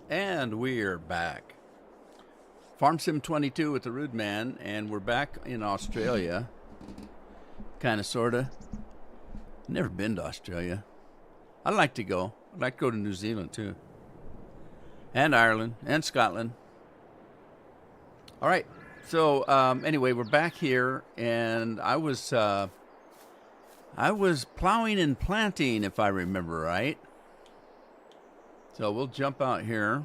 And we're back. Farm Sim 22 with the Rude Man, and we're back in Australia. Kind of, sort of. Never been to Australia. I'd like to go. I'd like to go to New Zealand, too. And Ireland, and Scotland. All right. So, anyway, we're back here, and I was plowing and planting, if I remember right. So we'll jump out here.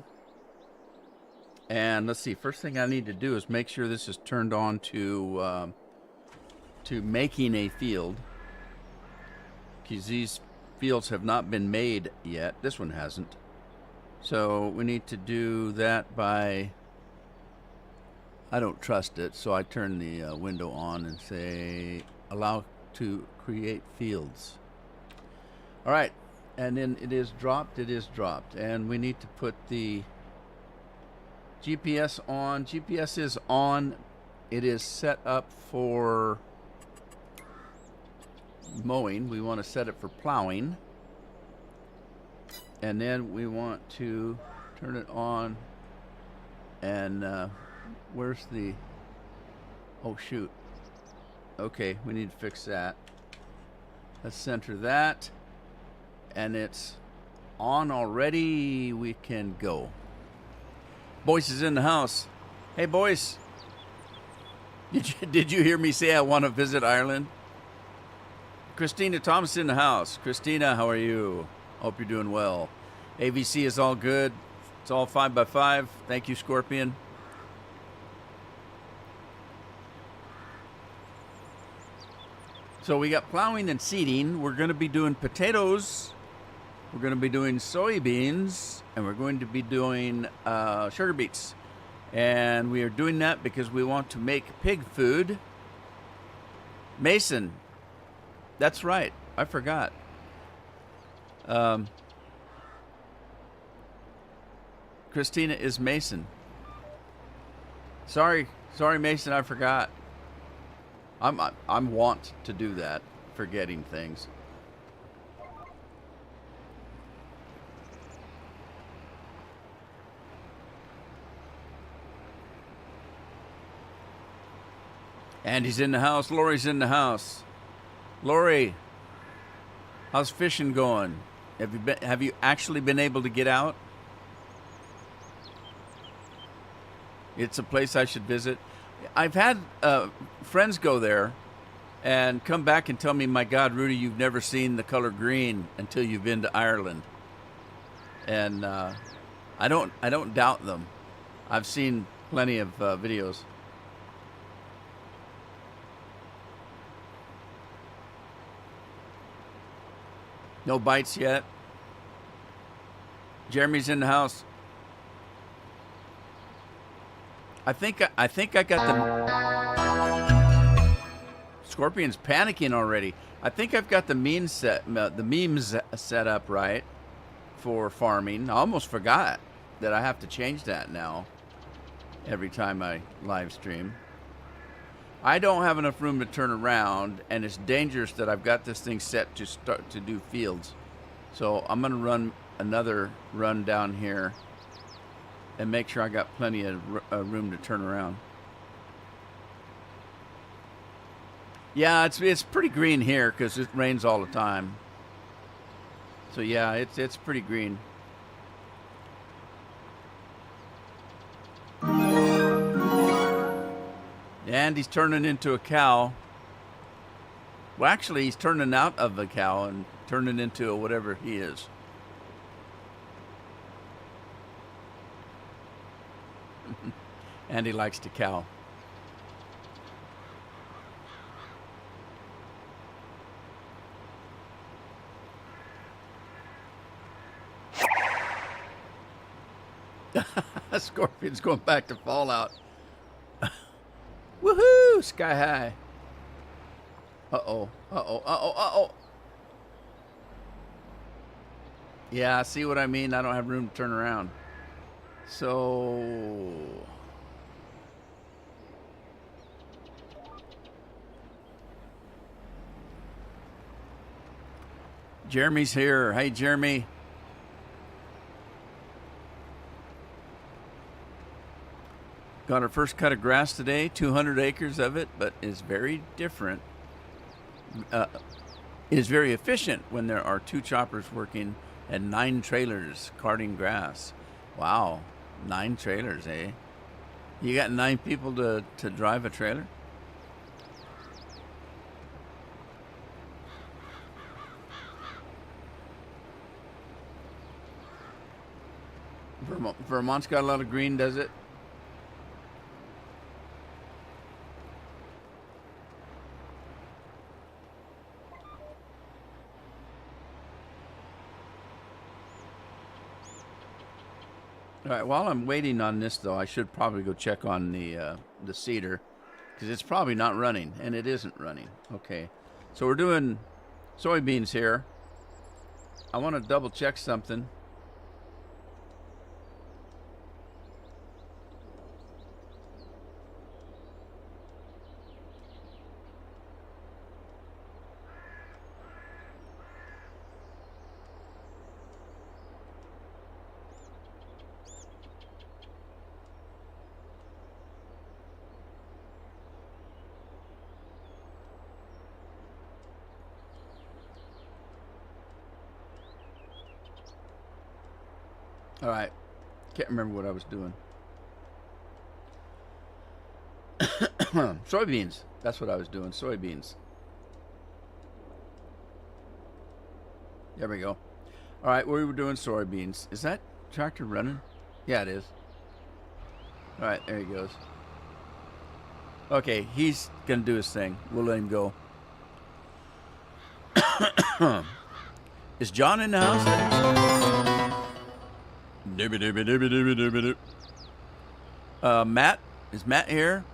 And let's see, first thing I need to do is make sure this is turned on to making a field. Because these fields have not been made yet. This one hasn't. So we need to do that by, I don't trust it, so I turn the window on and say, allow to create fields. All right, and then it is dropped, and we need to put the GPS on. GPS is on. It is set up for mowing. We want to set it for plowing. And then we want to turn it on. And where's the... Oh, shoot. Okay, we need to fix that. Let's center that. And it's on already. We can go. Boyce is in the house. Hey, Boyce. Did you hear me say I want to visit Ireland? Christina Thomas in the house. Christina, how are you? Hope you're doing well. AVC is all good. It's all 5x5. Thank you, Scorpion. So we got plowing and seeding. We're going to be doing potatoes. We're going to be doing soybeans, and we're going to be doing sugar beets. And we are doing that because we want to make pig food. Mason. That's right. I forgot. Christina is Mason. Sorry, Mason, I forgot. I'm wont to do that, forgetting things. Andy's in the house. Lori's in the house. Lori, how's fishing going? Have you actually been able to get out? It's a place I should visit. I've had friends go there and come back and tell me, "My God, Rudy, you've never seen the color green until you've been to Ireland." And I don't doubt them. I've seen plenty of videos. No bites yet. Jeremy's in the house. I think I got the Scorpion's panicking already. I think I've got the memes set up right for farming. I almost forgot that I have to change that now every time I live stream. I don't have enough room to turn around, and it's dangerous that I've got this thing set to start to do fields. So I'm going to run another run down here and make sure I got plenty of room to turn around. Yeah, it's pretty green here because it rains all the time. So yeah, it's pretty green. And he's turning into a cow. Well, actually, he's turning out of a cow and turning into whatever he is. And he likes to cow. Scorpion's going back to Fallout. Woohoo! Sky high. Uh-oh. Uh-oh. Uh-oh. Uh-oh. Yeah, see what I mean? I don't have room to turn around. So... Jeremy's here. Hey, Jeremy. Got our first cut of grass today, 200 acres of it, but is very different. It is very efficient when there are 2 choppers working and 9 trailers carting grass. Wow, 9 trailers, eh? You got 9 people to drive a trailer? Vermont's got a lot of green, does it? All right, while I'm waiting on this, though, I should probably go check on the cedar, because it's probably not running, and it isn't running. Okay, so we're doing soybeans here. I want to double check something. All right, can't remember what I was doing. Soybeans, that's what I was doing, soybeans. There we go. All right, we were doing soybeans. Is that tractor running? Yeah, it is. All right, there he goes. Okay, he's going to do his thing. We'll let him go. Is John in the house? Matt? Is Matt here?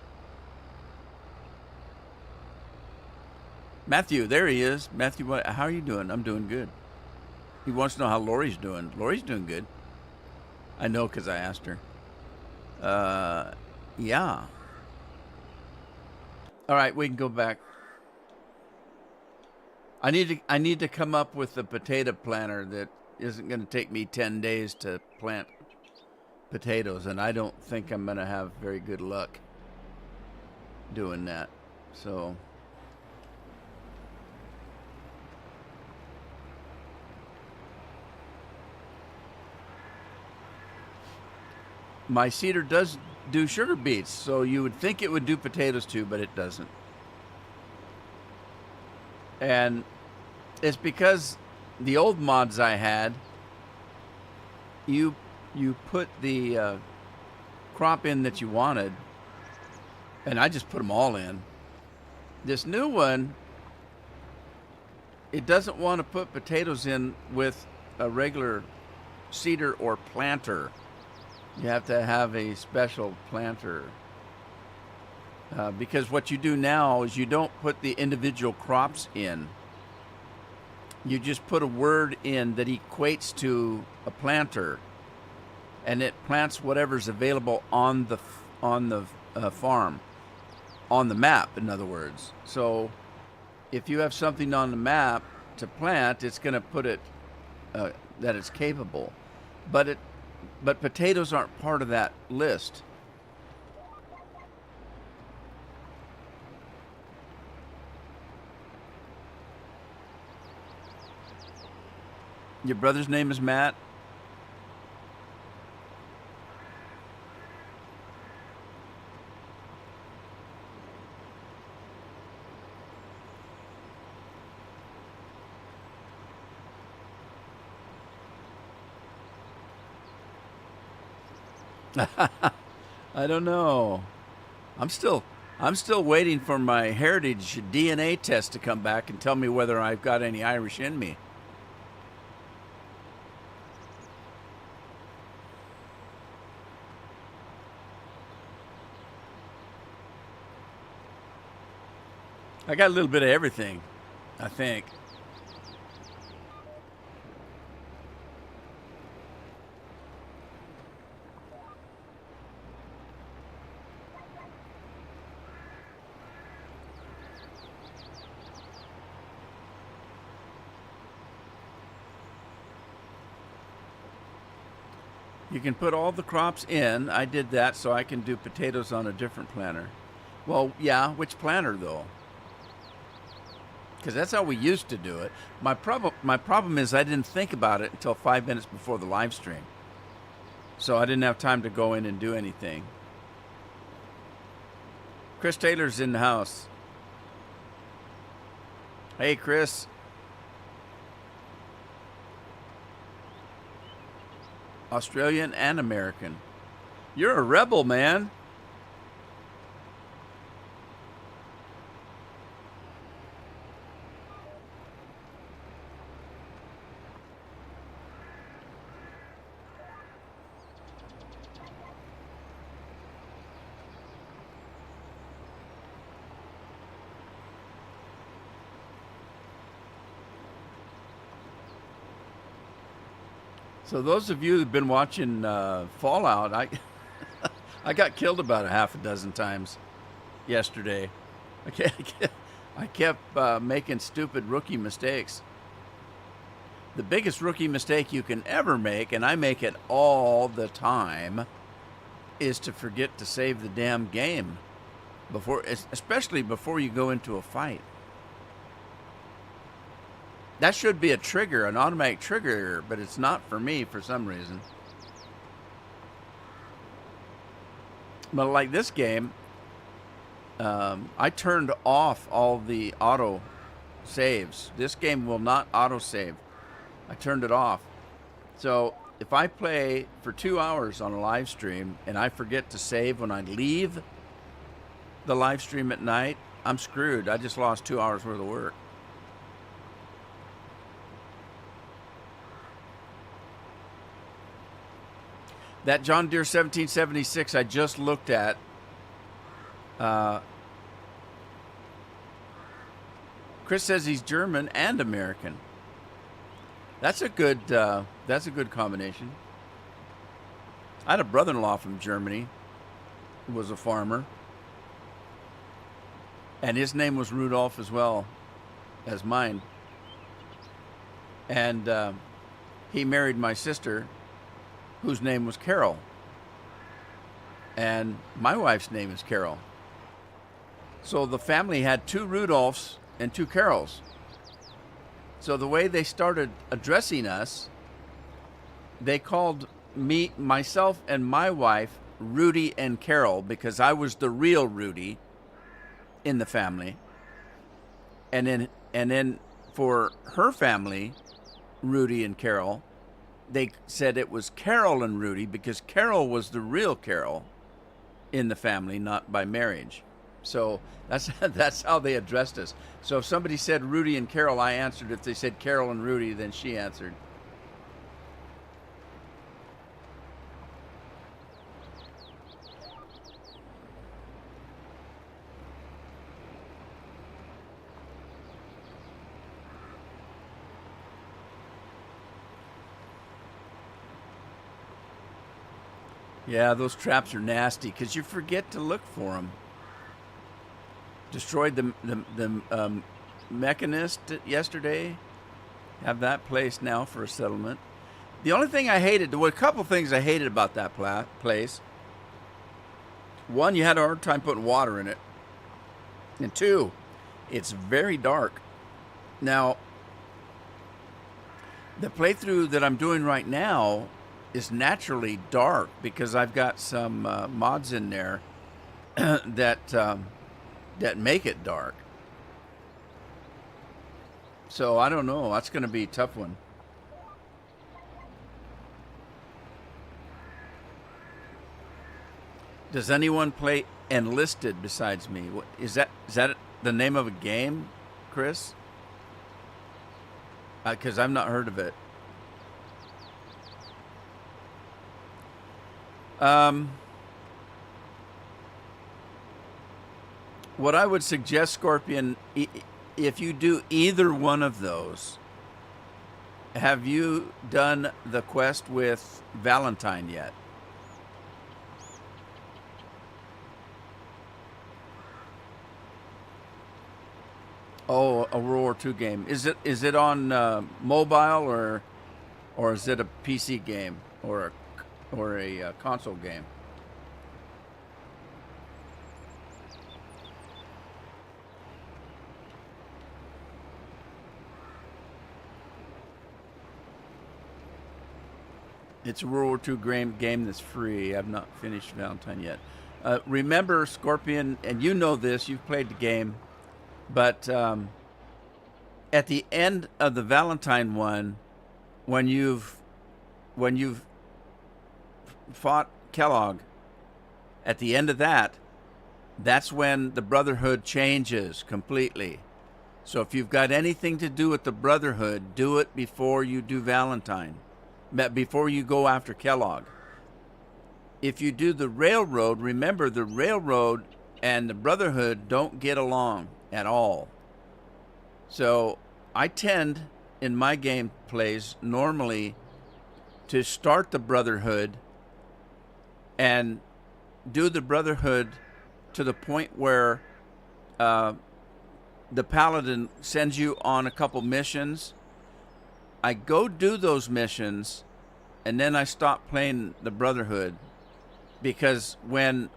Matthew, there he is. Matthew, how are you doing? I'm doing good. He wants to know how Lori's doing. Lori's doing good. I know because I asked her. Yeah. All right, we can go back. I need to come up with a potato planter that isn't going to take me 10 days to plant potatoes, and I don't think I'm going to have very good luck doing that. So my seeder does do sugar beets, so you would think it would do potatoes too, but it doesn't. And it's because the old mods I had, you put the crop in that you wanted, and I just put them all in. This new one, it doesn't want to put potatoes in with a regular seeder or planter. You have to have a special planter. Because what you do now is you don't put the individual crops in. You just put a word in that equates to a planter, and it plants whatever's available on the farm, on the map, in other words. So if you have something on the map to plant, it's going to put it that it's capable. But potatoes aren't part of that list. Your brother's name is Matt? I don't know. I'm still waiting for my heritage DNA test to come back and tell me whether I've got any Irish in me. I got a little bit of everything, I think. You can put all the crops in. I did that so I can do potatoes on a different planter. Well, yeah, which planter though? Because that's how we used to do it. My problem is I didn't think about it until 5 minutes before the live stream. So I didn't have time to go in and do anything. Chris Taylor's in the house. Hey, Chris. Australian and American. You're a rebel, man. So those of you who've been watching Fallout, I got killed about a half a dozen times yesterday. I kept making stupid rookie mistakes. The biggest rookie mistake you can ever make, and I make it all the time, is to forget to save the damn game, especially before you go into a fight. That should be a trigger, an automatic trigger, but it's not for me for some reason. But like this game, I turned off all the auto saves. This game will not auto save. I turned it off. So if I play for 2 hours on a live stream and I forget to save when I leave the live stream at night, I'm screwed. I just lost 2 hours worth of work. That John Deere 1776 I just looked at, Chris says he's German and American. That's a good combination. I had a brother-in-law from Germany who was a farmer, and his name was Rudolph as well as mine. And he married my sister, whose name was Carol. And my wife's name is Carol. So the family had 2 Rudolphs and 2 Carols. So the way they started addressing us, they called myself and my wife Rudy and Carol, because I was the real Rudy in the family. And then for her family, Rudy and Carol, they said it was Carol and Rudy because Carol was the real Carol in the family, not by marriage. So that's how they addressed us. So if somebody said Rudy and Carol, I answered. If they said Carol and Rudy, then she answered. Yeah, those traps are nasty because you forget to look for them. Destroyed the mechanist yesterday. Have that place now for a settlement. The only thing I hated, there were a couple things I hated about that place. One, you had a hard time putting water in it. And 2, it's very dark. Now, the playthrough that I'm doing right now is naturally dark because I've got some mods in there that make it dark. So I don't know. That's going to be a tough one. Does anyone play Enlisted besides me? Is that the name of a game, Chris? Because I've not heard of it. What I would suggest, Scorpion, if you do either one of those, have you done the quest with Valentine yet? Oh, a World War II game. Is it on mobile or is it a PC game or or a console game. It's a World War II game that's free. I've not finished Valentine yet. Remember, Scorpion, and you know this, you've played the game, but at the end of the Valentine one, when you've fought Kellogg, at the end of that, that's when the Brotherhood changes completely. So if you've got anything to do with the Brotherhood, do it before you do Valentine, before you go after Kellogg. If you do the Railroad, remember the Railroad and the Brotherhood don't get along at all. So I tend, in my game plays, normally to start the Brotherhood and do the Brotherhood to the point where the Paladin sends you on a couple missions. I go do those missions, and then I stop playing the Brotherhood, because when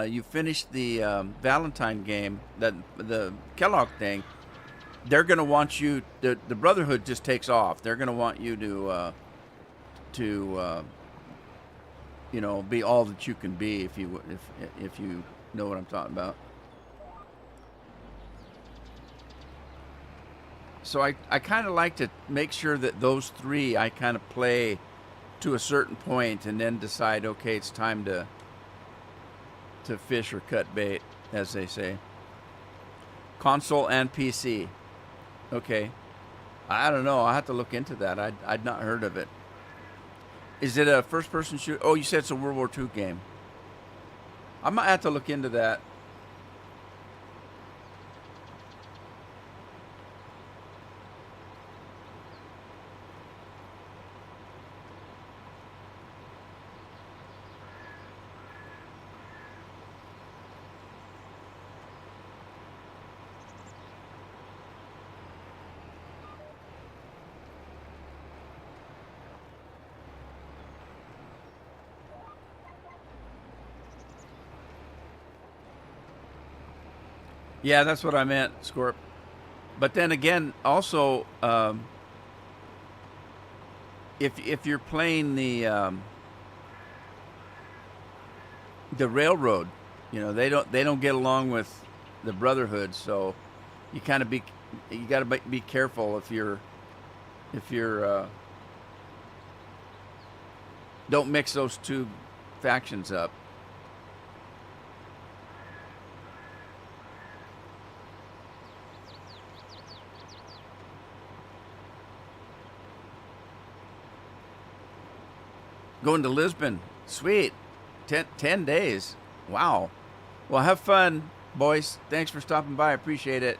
you finish the Valentine game, the Kellogg thing, they're going to want you. The Brotherhood just takes off. They're going to want you to be all that you can be, if you know what I'm talking about. So I kind of like to make sure that those three I kind of play to a certain point, and then decide, okay, it's time to fish or cut bait, as they say. Console and PC. Okay. I don't know. I'll have to look into that. I'd not heard of it. Is it a first-person shooter? Oh, you said it's a World War II game. I might have to look into that. Yeah, that's what I meant, Scorp. But then again, also, if you're playing the Railroad, they don't get along with the Brotherhood, so you got to be careful if you're don't mix those two factions up. Going to Lisbon. Sweet. 10 days. Wow. Well, have fun, boys. Thanks for stopping by. I appreciate it.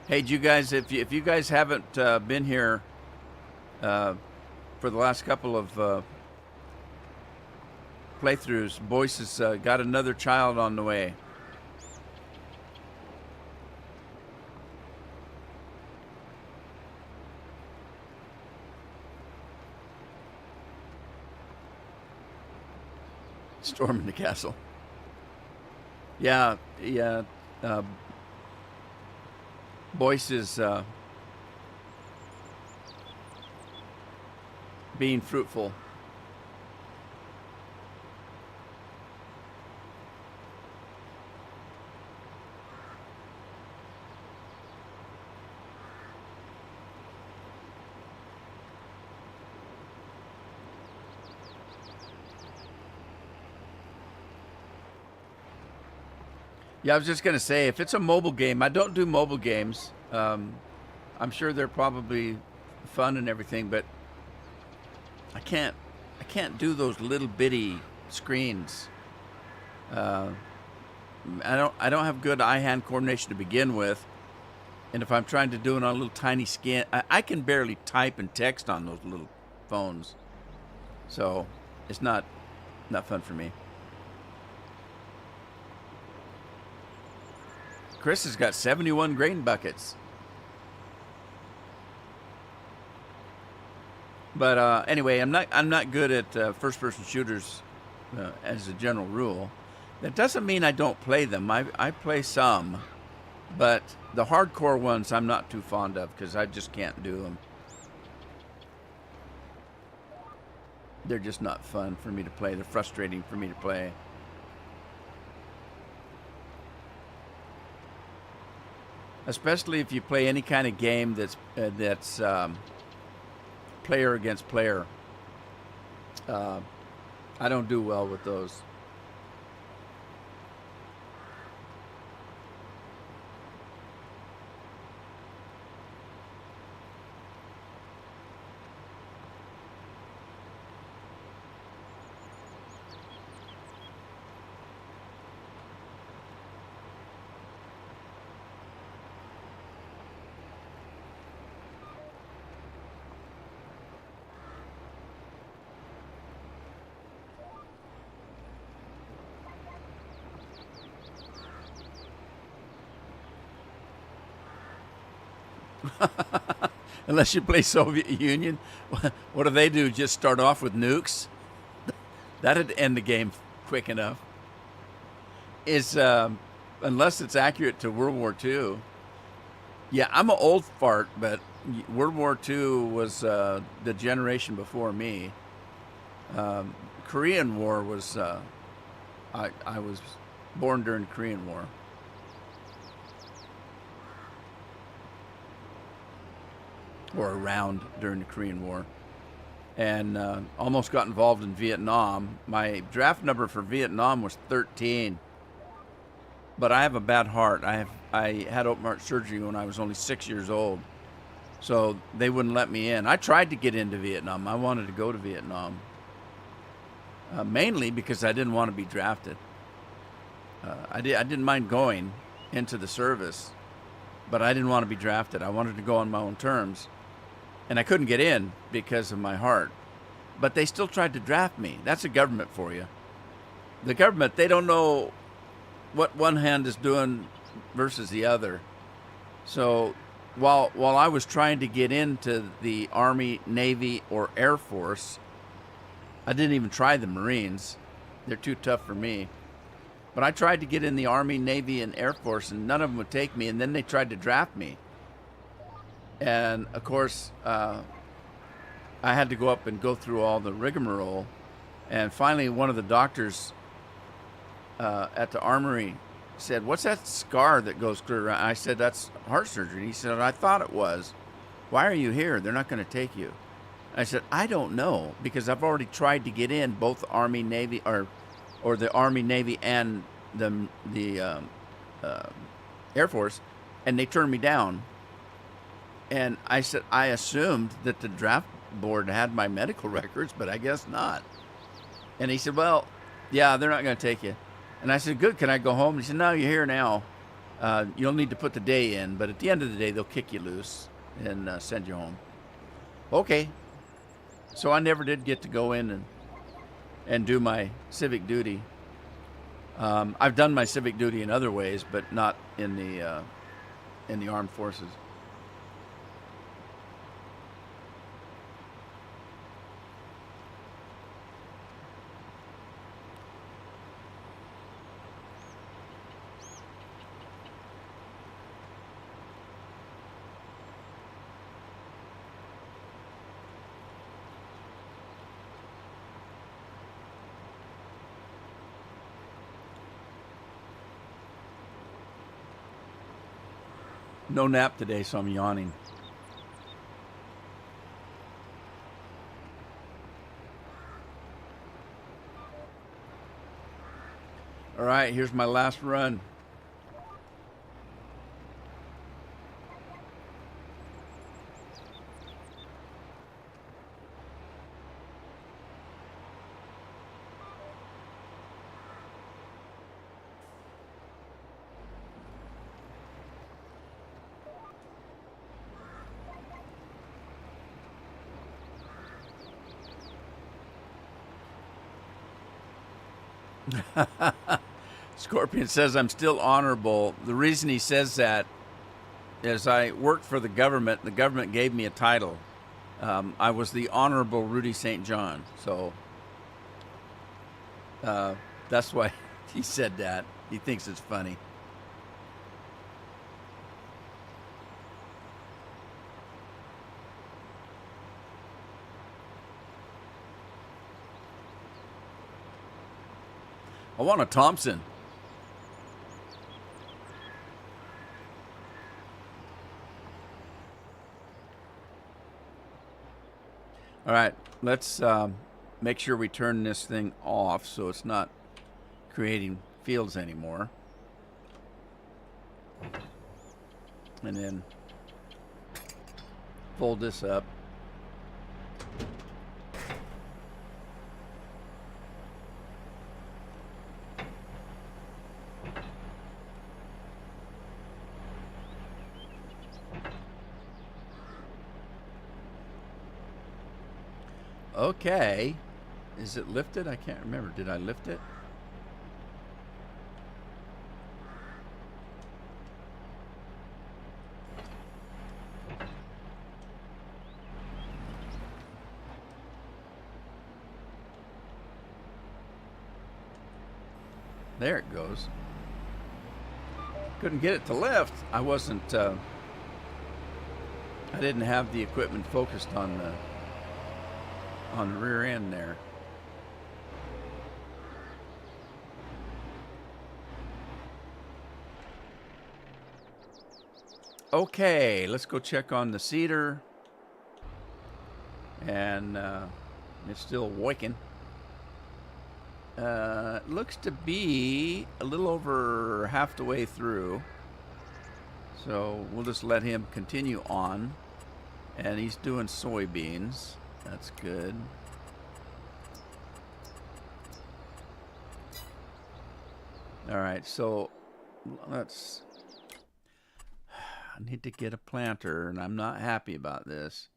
Hey, you guys, if you guys haven't been here for the last couple of playthroughs, Boyce has got another child on the way. Storming the castle. Yeah. Boyce is being fruitful. Yeah, I was just going to say, if it's a mobile game, I don't do mobile games. I'm sure they're probably fun and everything, but I can't do those little bitty screens. I don't have good eye-hand coordination to begin with, and if I'm trying to do it on a little tiny skin, I can barely type and text on those little phones. So it's not Not fun for me. Chris has got 71 grain buckets. But anyway, I'm not good at first-person shooters as a general rule. That doesn't mean I don't play them. I play some, but the hardcore ones I'm not too fond of because I just can't do them. They're just not fun for me to play. They're frustrating for me to play. Especially if you play any kind of game that's player against player. I don't do well with those. Unless you play Soviet Union, what do they do? Just start off with nukes? That'd end the game quick enough. Is unless it's accurate to World War II. Yeah, I'm an old fart, but World War II was the generation before me. Korean War was. I was born during the Korean War. Or around during the Korean War, and almost got involved in Vietnam. My draft number for Vietnam was 13, but I have a bad heart. I had open heart surgery when I was only 6 years old, so they wouldn't let me in. I tried to get into Vietnam. I wanted to go to Vietnam, mainly because I didn't want to be drafted. I didn't mind going into the service, but I didn't want to be drafted. I wanted to go on my own terms. And I couldn't get in because of my heart. But they still tried to draft me. That's the government for you. The government, they don't know what one hand is doing versus the other. So while I was trying to get into the Army, Navy, or Air Force, I didn't even try the Marines. They're too tough for me. But I tried to get in the Army, Navy, and Air Force, and none of them would take me. And then they tried to draft me. And, of course, I had to go up and go through all the rigmarole. And finally, one of the doctors at the armory said, "What's that scar that goes clear around?" I said, "That's heart surgery." He said, "I thought it was. Why are you here? They're not going to take you." I said, "I don't know, because I've already tried to get in both Army, Navy, or the Army, Navy, and the Air Force, and they turned me down." And I said, I assumed that the draft board had my medical records, but I guess not. And he said, "Well, yeah, they're not going to take you." And I said, "Good, can I go home?" And he said, "No, you're here now. You'll need to put the day in, but at the end of the day, they'll kick you loose and send you home." Okay. So I never did get to go in and do my civic duty. I've done my civic duty in other ways, but not in the armed forces. No nap today, so I'm yawning. All right, here's my last run. Scorpion says I'm still honorable. The reason he says that is I worked for the government. The government gave me a title. I was the Honorable Rudy St. John. So that's why he said that. He thinks it's funny. I want a Thompson. All right, let's make sure we turn this thing off so it's not creating fields anymore. And then fold this up. Okay. Is it lifted? I can't remember. Did I lift it? There it goes. Couldn't get it to lift. I wasn't, I didn't have the equipment focused on the rear end there. Okay, let's go check on the cedar. And it's still working. Looks to be a little over half the way through. So we'll just let him continue on. And he's doing soybeans. That's good. All right, so let's... I need to get a planter, and I'm not happy about this.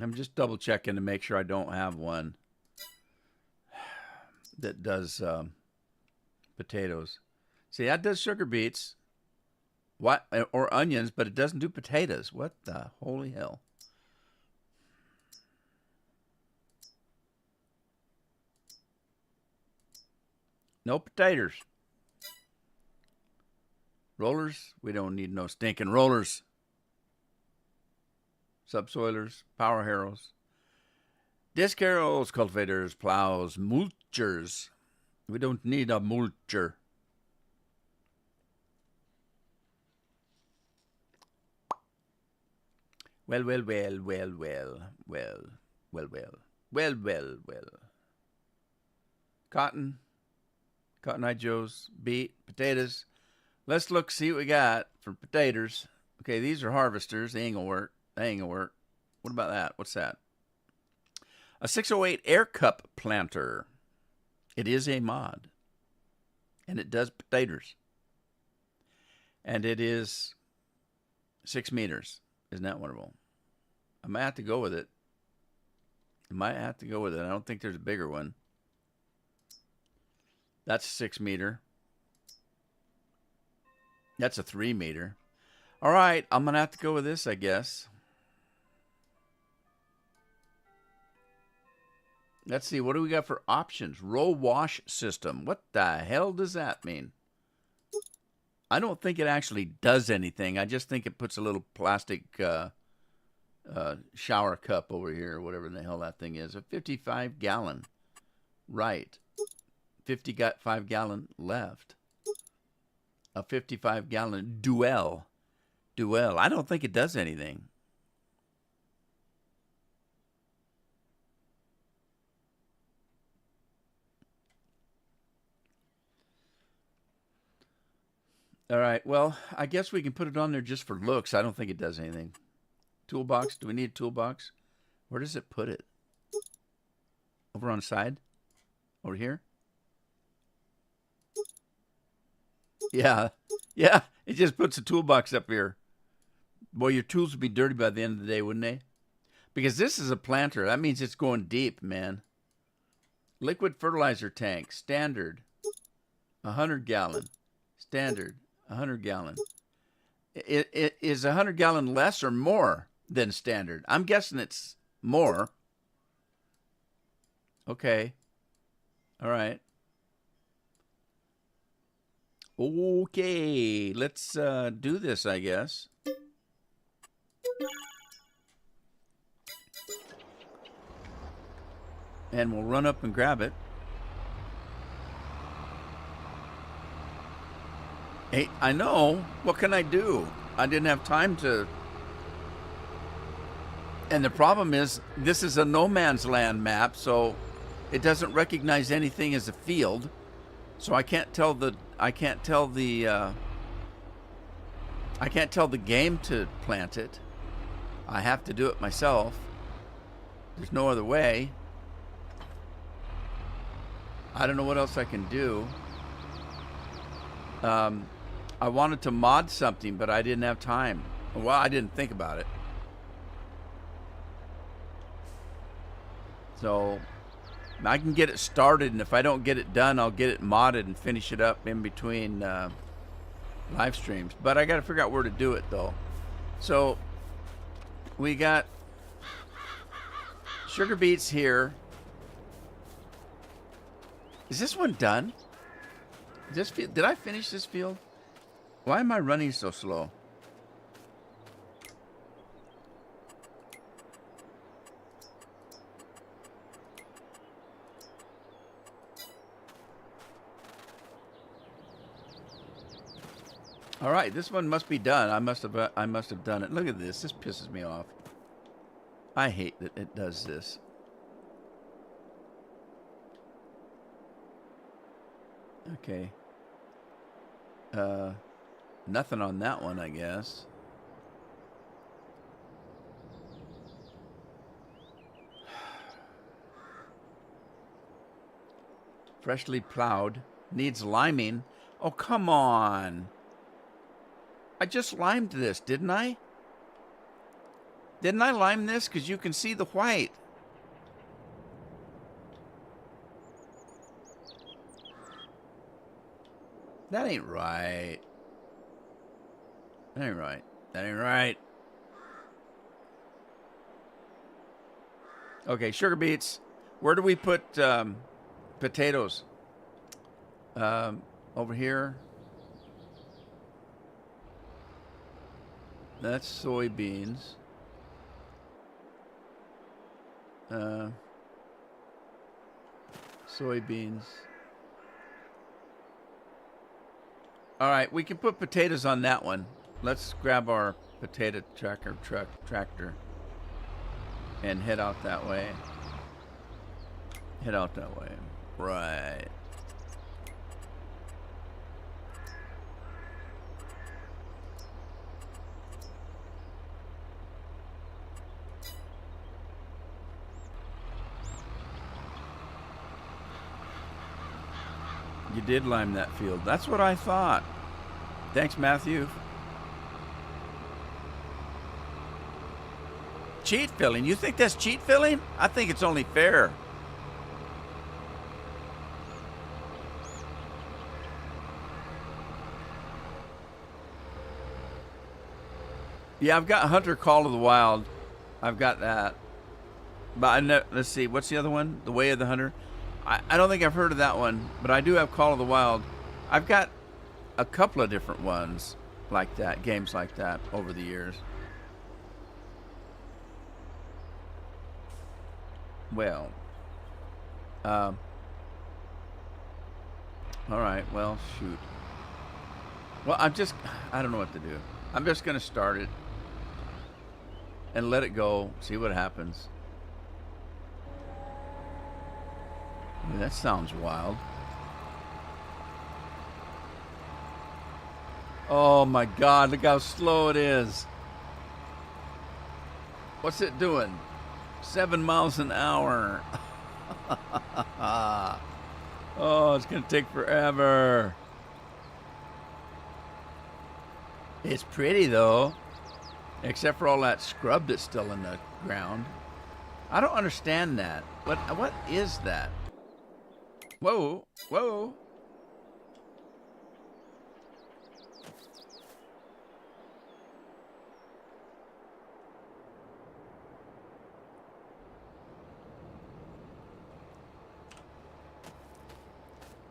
I'm just double checking to make sure I don't have one that does potatoes. See, that does sugar beets, what, or onions, but it doesn't do potatoes. What the holy hell? No potatoes. Rollers? We don't need no stinking rollers. Subsoilers, power harrows, disc harrows, cultivators, plows, mulchers. We don't need a mulcher. Well. Cotton, cotton-eye joes, beet, potatoes. Let's look, see what we got for potatoes. Okay, these are harvesters. They ain't gonna work. That ain't gonna work. What about that? What's that? A 608 air cup planter. It is a mod. And it does potatoes. And it is 6 meters. Isn't that wonderful? I might have to go with it. I don't think there's a bigger one. That's 6 meter. That's a 3 meter. All right, I'm going to have to go with this, I guess. Let's see, what do we got for options? Row wash system. What the hell does that mean? I don't think it actually does anything. I just think it puts a little plastic shower cup over here, or whatever the hell that thing is. A 55-gallon. Right. 55-gallon left. A 55-gallon Duel. I don't think it does anything. All right, well, I guess we can put it on there just for looks. I don't think it does anything. Toolbox, do we need a toolbox? Where does it put it? Over on the side? Over here? Yeah. Yeah. It just puts a toolbox up here. Boy, your tools would be dirty by the end of the day, wouldn't they? Because this is a planter. That means it's going deep, man. Liquid fertilizer tank. Standard. 100 gallon. Standard. 100 gallon. Is 100 gallon less or more than standard? I'm guessing it's more. Okay. All right. Okay. Let's do this, I guess. And we'll run up and grab it. Hey, I know. What can I do? I didn't have time to. And the problem is, this is a no man's land map, so it doesn't recognize anything as a field. So I can't tell the game to plant it. I have to do it myself. There's no other way. I don't know what else I can do. I wanted to mod something, but I didn't have time. Well, I didn't think about it. So I can get it started, and if I don't get it done, I'll get it modded and finish it up in between live streams. But I got to figure out where to do it, though. So we got sugar beets here. Is this one done? Did I finish this field? Why am I running so slow? All right, this one must be done. I must have done it. Look at this. This pisses me off. I hate that it does this. Okay. Nothing on that one, I guess. Freshly plowed. Needs liming. Oh, come on. I just limed this, didn't I? Didn't I lime this? Because you can see the white. That ain't right. That ain't right. That ain't right. Okay, sugar beets. Where do we put potatoes? Over here. That's soybeans. Soybeans. All right, we can put potatoes on that one. Let's grab our potato tractor and head out that way. Head out that way. Right. You did lime that field. That's what I thought. Thanks, Matthew. Cheat filling? You think that's cheat filling? I think it's only fair. Yeah, I've got Hunter Call of the Wild. I've got that. But I know, let's see, what's the other one? The Way of the Hunter? I don't think I've heard of that one, but I do have Call of the Wild. I've got a couple of different ones like that, games like that over the years. Well, all right, well, shoot. Well, I don't know what to do. I'm just going to start it and let it go, see what happens. That sounds wild. Oh my God, look how slow it is. What's it doing? 7 miles an hour. Oh, it's going to take forever. It's pretty, though. Except for all that scrub that's still in the ground. I don't understand that. What is that? Whoa, whoa.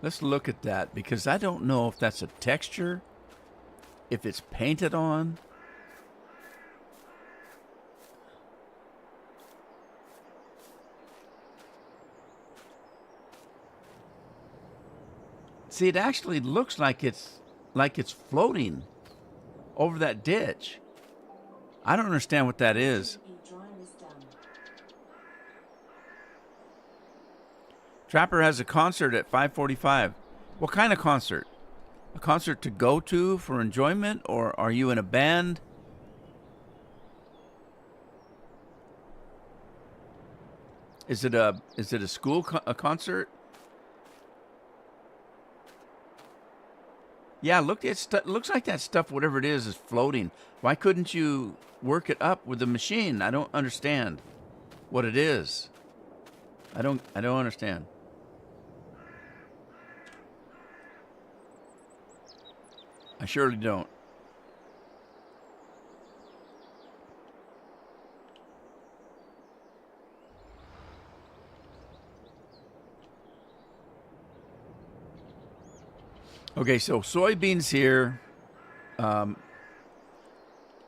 Let's look at that, because I don't know if that's a texture, if it's painted on. See, it actually looks like it's floating over that ditch. I don't understand what that is. Trapper has a concert at 5:45. What kind of concert? A concert to go to for enjoyment, or are you in a band? Is it a school a concert? Yeah, look, looks like that stuff, whatever it is floating. Why couldn't you work it up with the machine? I don't understand what it is. I don't understand. I surely don't. Okay, so soybeans here. I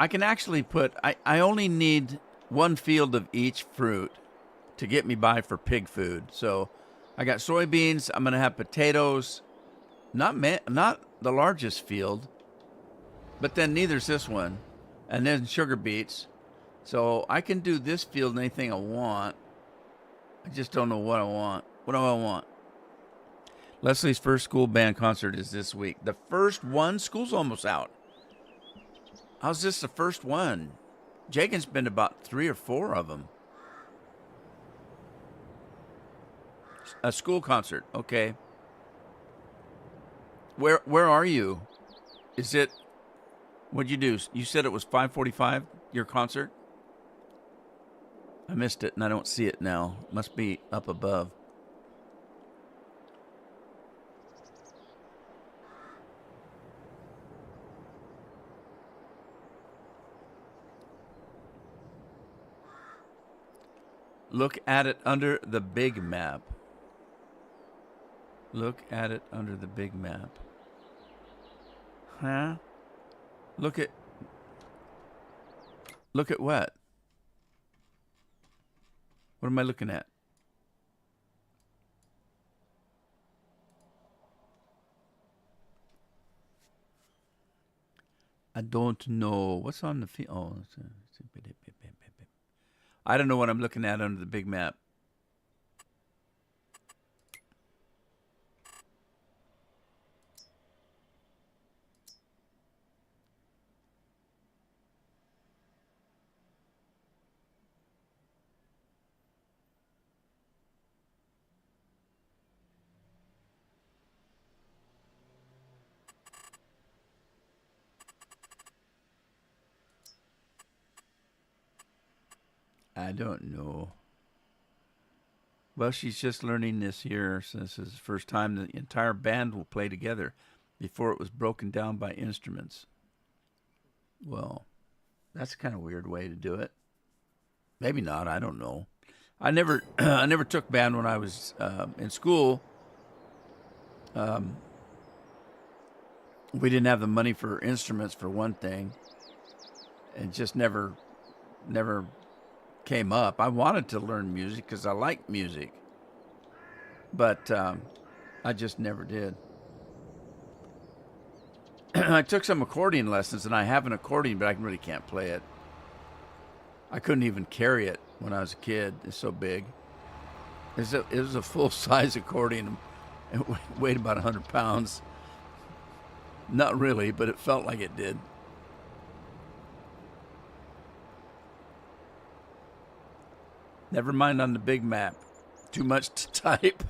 can actually put, I only need one field of each fruit to get me by for pig food. So I got soybeans. I'm going to have potatoes. Not the largest field, but then neither's this one. And then sugar beets. So I can do this field anything I want. I just don't know what I want. What do I want? Leslie's first school band concert is this week. The first one? School's almost out. How's this the first one? Jagan's been to about 3 or 4 of them. A school concert, okay. Where are you? Is it? What'd you do? You said it was 5:45. Your concert? I missed it and I don't see it now. Must be up above. Look at it under the big map. Look at it under the big map. Huh? Look at what? What am I looking at? I don't know. What's on the field? Oh, I don't know what I'm looking at under the big map. I don't know. Well, she's just learning this year, so this is the first time the entire band will play together. Before it was broken down by instruments. Well, that's kind of a weird way to do it. Maybe not. I don't know. I never took band when I was in school. We didn't have the money for instruments, for one thing. It just never came up. I wanted to learn music because I like music, but I just never did. I took some accordion lessons, and I have an accordion, but I really can't play it. I couldn't even carry it when I was a kid. It's so big. It was a full-size accordion. It weighed about 100 pounds. Not really, but it felt like it did. Never mind on the big map. Too much to type.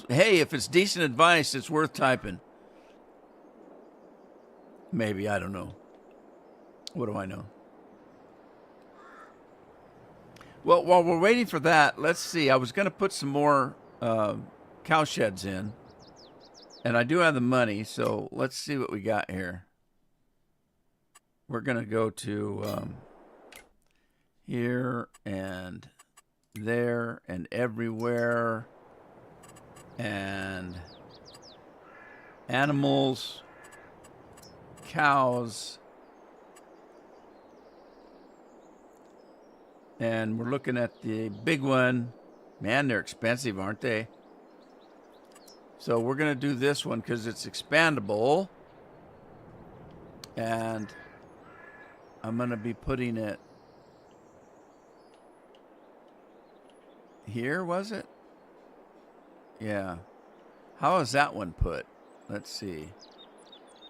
Hey, if it's decent advice, it's worth typing. Maybe, I don't know. What do I know? Well, while we're waiting for that, let's see. I was going to put some more cow sheds in, and I do have the money, so let's see what we got here. We're going to go to here and there and everywhere, and animals, cows, and we're looking at the big one. Man, they're expensive, aren't they? So we're going to do this one because it's expandable, and I'm going to be putting it here, was it? Yeah. How is that one put? Let's see.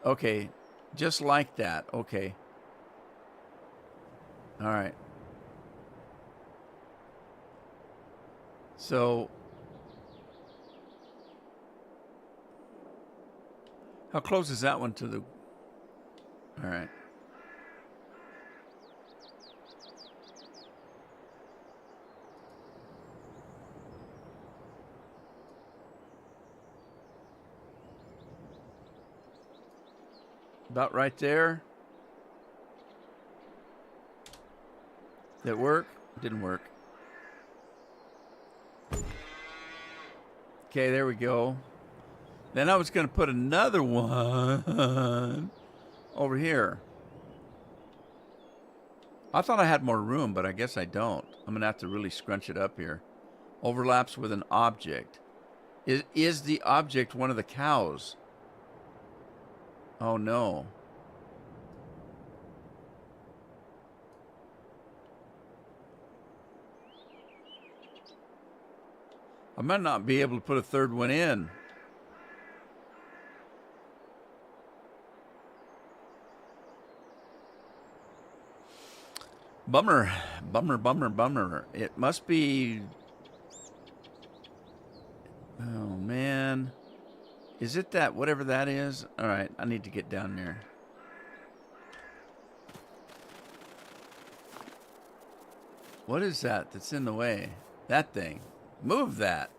Okay, just like that. Okay. All right. So, how close is that one to the... All right. About right there. Did it work? Didn't work. Okay, there we go. Then I was going to put another one over here. I thought I had more room, but I guess I don't. I'm going to have to really scrunch it up here. Overlaps with an object. Is the object one of the cows? Oh, no. I might not be able to put a third one in. Bummer. Bummer, bummer, bummer. It must be... Oh, man. Is it that, whatever that is? All right, I need to get down there. What is that that's in the way? That thing. Move that.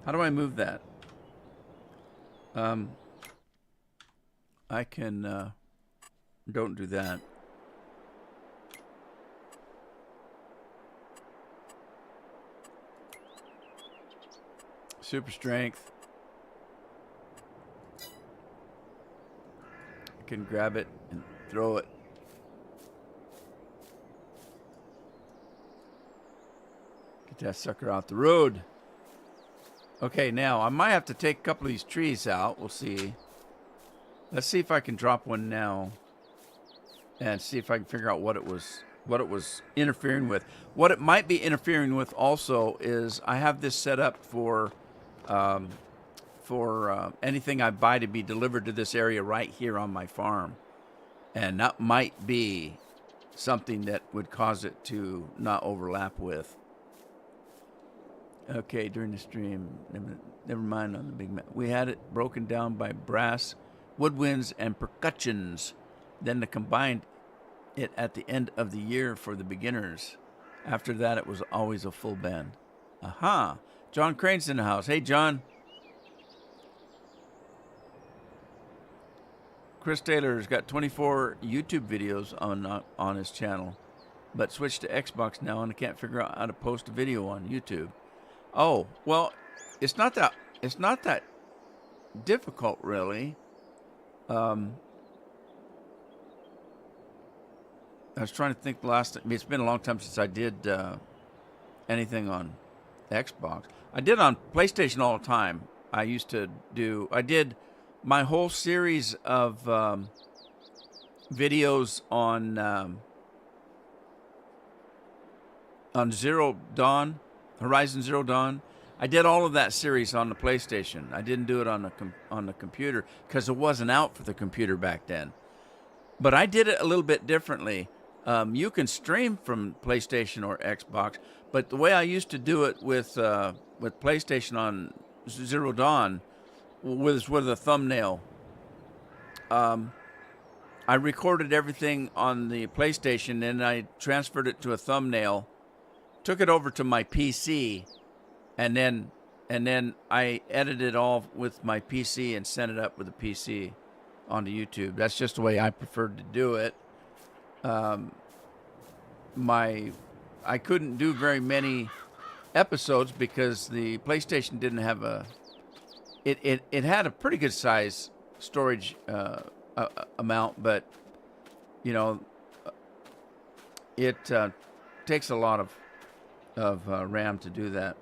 How do I move that? I can, don't do that. Super strength. I can grab it and throw it. Get that sucker out the road. Okay, now I might have to take a couple of these trees out. We'll see. Let's see if I can drop one now and see if I can figure out what it was interfering with. What it might be interfering with also is I have this set up for anything I buy to be delivered to this area right here on my farm. And that might be something that would cause it to not overlap with. Okay, during the stream, never mind on the big map. We had it broken down by brass, woodwinds, and percussions. Then they combined it at the end of the year for the beginners. After that, it was always a full band. Aha! John Crane's in the house. Hey, John. Chris Taylor's got 24 YouTube videos on his channel, but switched to Xbox now, and I can't figure out how to post a video on YouTube. Oh, well, it's not that difficult, really. I was trying to think the last time. It's been a long time since I did anything on Xbox. I did on PlayStation all the time. I did my whole series of videos on Horizon Zero Dawn. I did all of that series on the PlayStation. I didn't do it on the computer because it wasn't out for the computer back then. But I did it a little bit differently. You can stream from PlayStation or Xbox, but the way I used to do it with PlayStation on Zero Dawn was with a thumbnail. I recorded everything on the PlayStation and I transferred it to a thumbnail, took it over to my PC, and then I edited it all with my PC and sent it up with the PC onto YouTube. That's just the way I preferred to do it. I couldn't do very many episodes because the PlayStation didn't have it had a pretty good size storage amount, but you know it takes a lot of RAM to do that.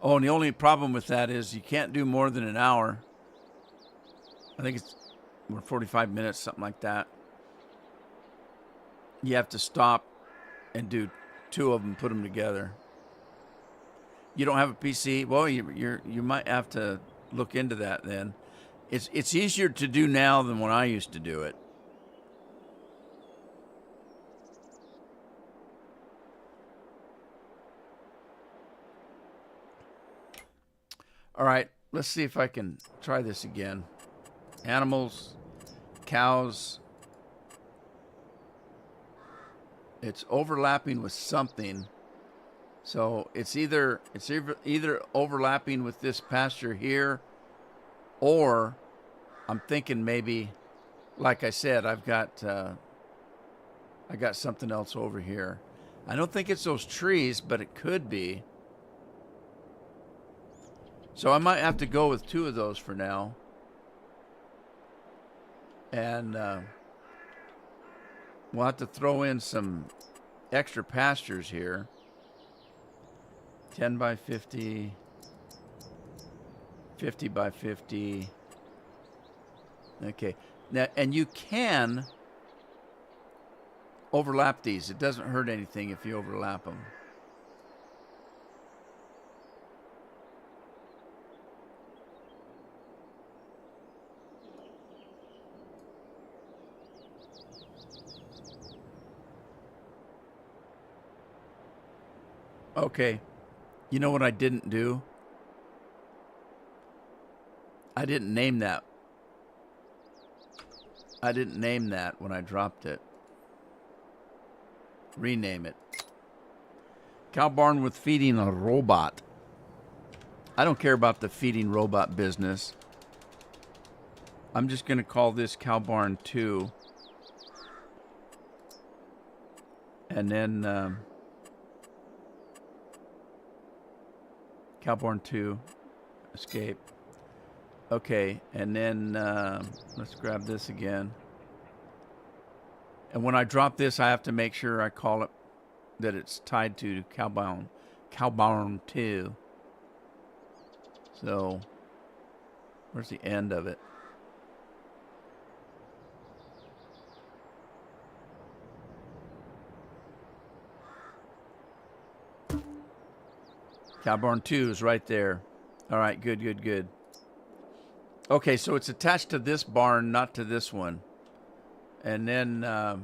Oh, and the only problem with that is you can't do more than an hour. I think it's 45 minutes, something like that. You have to stop and do two of them, put them together. You don't have a PC? Well, you might have to look into that then. It's easier to do now than when I used to do it. All right, let's see if I can try this again. Animals, cows. It's overlapping with something. So it's either overlapping with this pasture here, or I'm thinking maybe, like I said, I got something else over here. I don't think it's those trees, but it could be. So I might have to go with two of those for now. And we'll have to throw in some extra pastures here. 10 by 50, 50 by 50. Okay. Now, and you can overlap these. It doesn't hurt anything if you overlap them. Okay. You know what I didn't do? I didn't name that. I didn't name that when I dropped it. Rename it. Cow barn with feeding a robot. I don't care about the feeding robot business. I'm just going to call this cow barn 2. And then cow barn 2. Escape. Okay, and then let's grab this again. And when I drop this, I have to make sure I call it that it's tied to cow barn 2. So, where's the end of it? Cow barn 2 is right there. All right, good. Okay, so it's attached to this barn, not to this one. And then I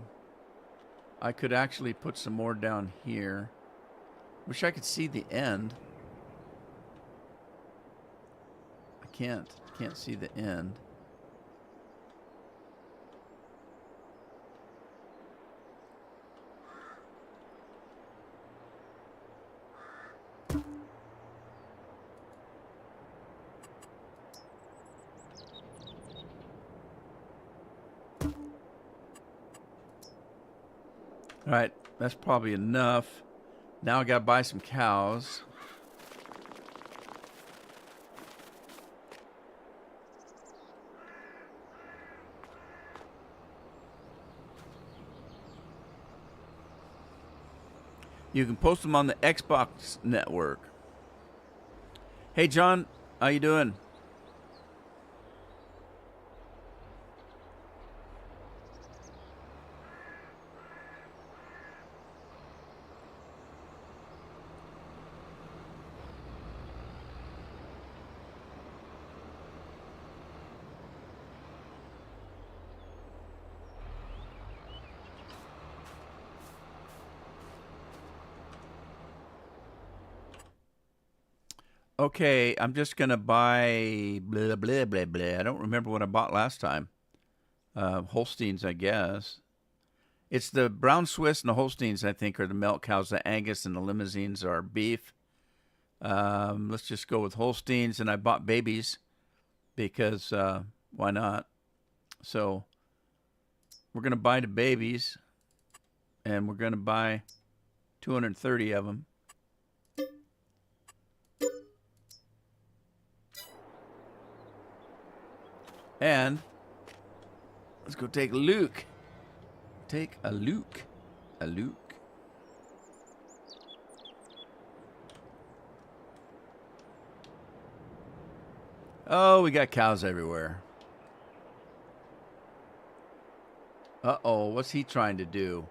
could actually put some more down here. Wish I could see the end. I can't see the end. All right, that's probably enough. Now I gotta buy some cows. You can post them on the Xbox network. Hey John, how you doing? Okay, I'm just gonna buy blah blah blah blah. I don't remember what I bought last time. Holsteins, I guess. It's the brown Swiss and the Holsteins, I think, are the milk cows. The Angus and the Limousines are beef. Let's just go with Holsteins, and I bought babies because why not? So we're gonna buy the babies, and we're gonna buy 230 of them. And let's go take a look. Take a look. A look. Oh, we got cows everywhere. Uh-oh, what's he trying to do?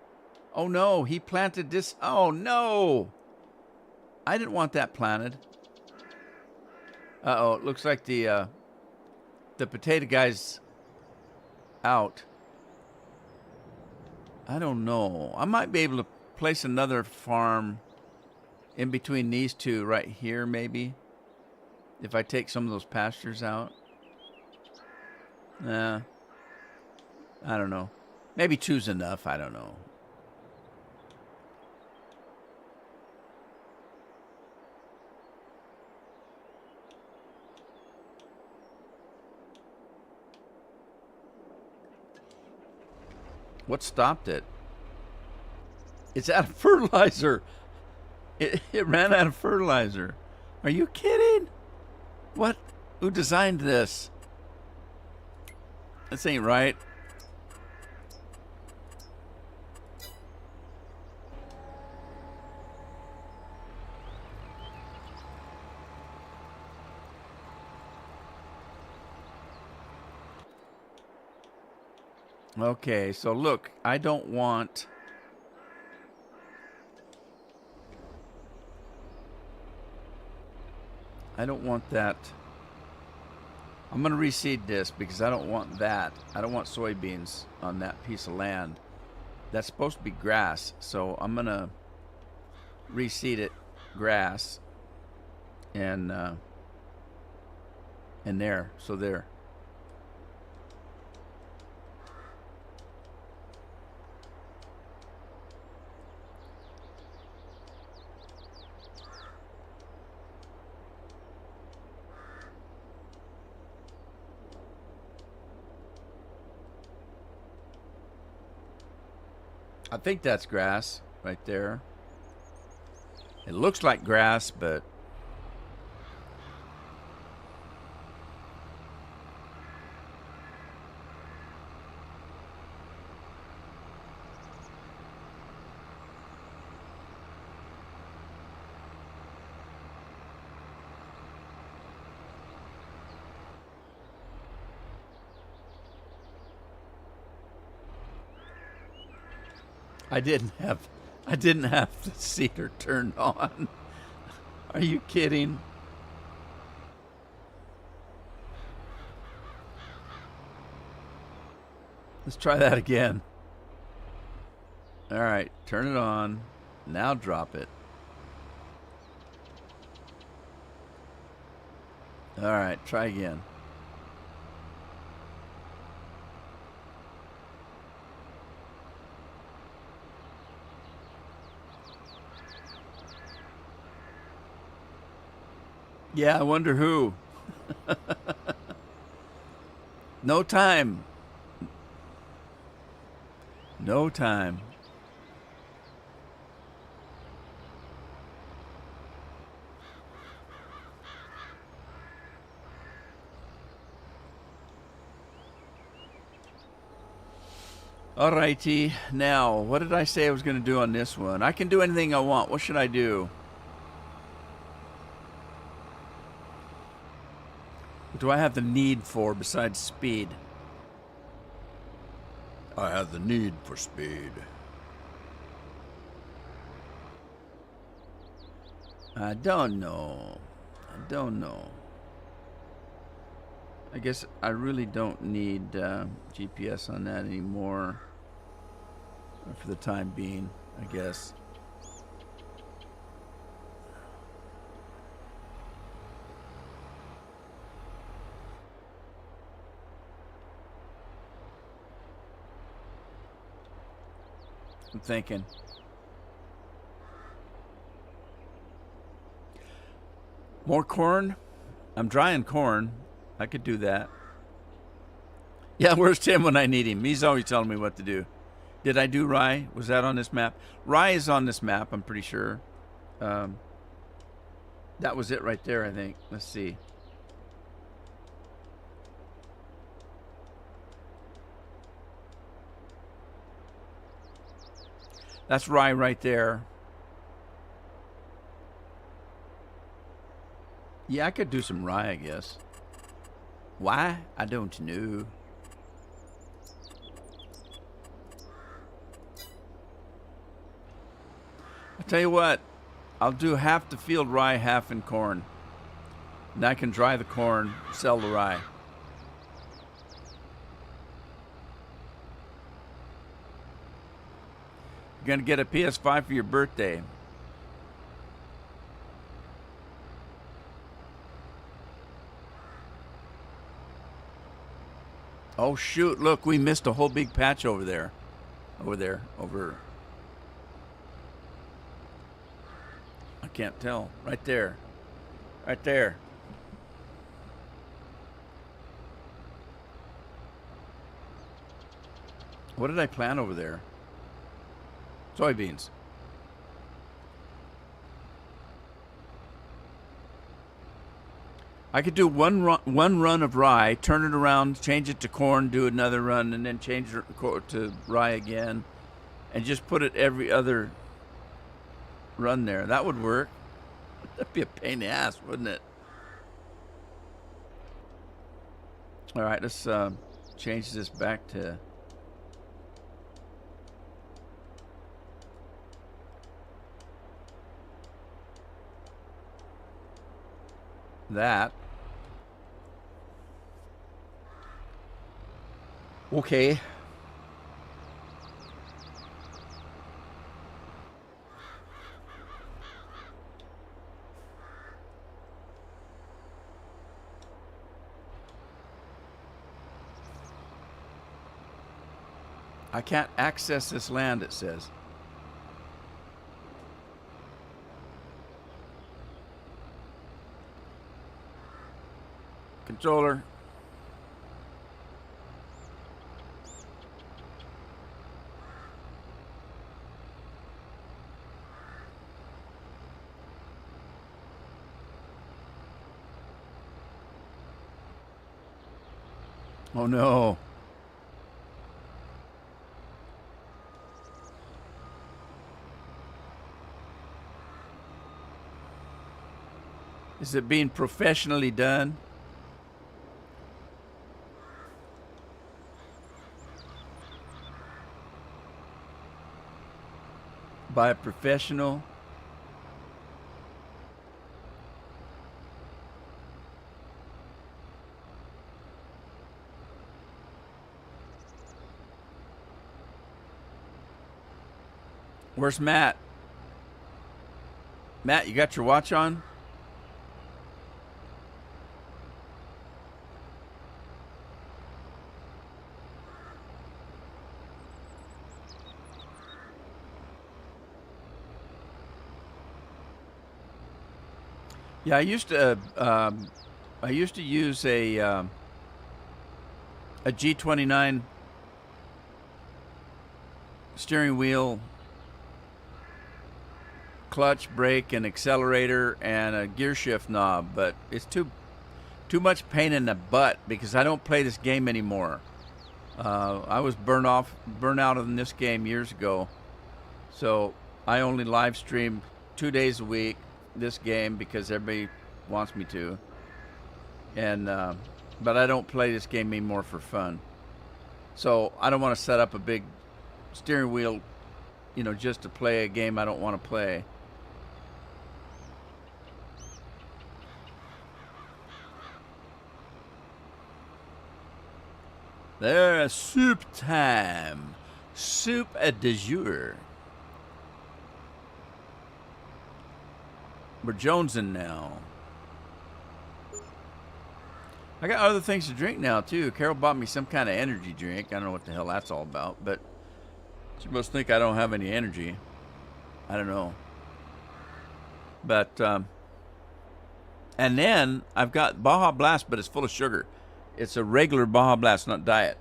Oh, no, he planted this. Oh, no. I didn't want that planted. Uh-oh, it looks like the potato guy's out. I don't know. I might be able to place another farm in between these two right here, maybe. If I take some of those pastures out. Nah. I don't know. Maybe two's enough. I don't know. What stopped it? It's out of fertilizer. It ran out of fertilizer. Are you kidding? What? Who designed this? This ain't right. Okay, so look, I don't want... I don't want that. I'm going to reseed this because I don't want that. I don't want soybeans on that piece of land. That's supposed to be grass, so I'm going to reseed it grass and there. So there. I think that's grass right there. It looks like grass, but I didn't have the seeder turned on. Are you kidding? Let's try that again. All right, turn it on. Now drop it. All right, try again. Yeah, I wonder who. No time. No time. Alrighty, now, what did I say I was going to do on this one? I can do anything I want. What should I do? What do I have the need for besides speed? I have the need for speed. I don't know. I don't know. I guess I really don't need GPS on that anymore. For the time being, I guess. I'm thinking. More corn? I'm drying corn. I could do that. Yeah, where's Tim when I need him? He's always telling me what to do. Did I do rye? Was that on this map? Rye is on this map, I'm pretty sure. That was it right there, I think. Let's see. That's rye right there. Yeah, I could do some rye, I guess. Why? I don't know. I'll tell you what. I'll do half the field rye, half in corn. And I can dry the corn, sell the rye. You're going to get a PS5 for your birthday. Oh, shoot. Look, we missed a whole big patch over there. Over. I can't tell. Right there. Right there. What did I plant over there? Soybeans. I could do one run of rye, turn it around, change it to corn, do another run, and then change it to rye again, and just put it every other run there. That would work. That'd be a pain in the ass, wouldn't it? All right, let's change this back to... that. Okay. I can't access this land, it says. Controller. Oh no. Is it being professionally done? By a professional? Where's Matt? Matt, you got your watch on? Yeah, I used to use a G29 steering wheel, clutch, brake, and accelerator, and a gear shift knob, but it's too much pain in the butt because I don't play this game anymore. I was burnt out in this game years ago, so I only live stream 2 days a week this game because everybody wants me to, and but I don't play this game anymore for fun. So I don't want to set up a big steering wheel, just to play a game I don't want to play. There's soup time. Soup du jour. We're jonesing now. I got other things to drink now, too. Carol bought me some kind of energy drink. I don't know what the hell that's all about, but She must think I don't have any energy. I don't know. But, and then I've got Baja Blast, but it's full of sugar. It's a regular Baja Blast, not diet.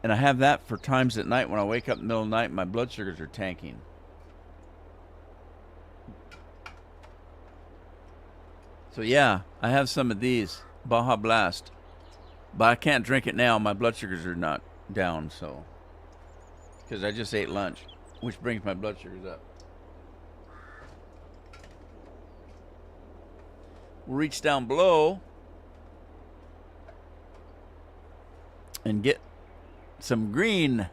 And I have that for times at night when I wake up in the middle of the night and my blood sugars are tanking. So yeah, I have some of these, Baja Blast. But I can't drink it now. My blood sugars are not down, so. Because I just ate lunch, which brings my blood sugars up. We'll reach down below and get some green.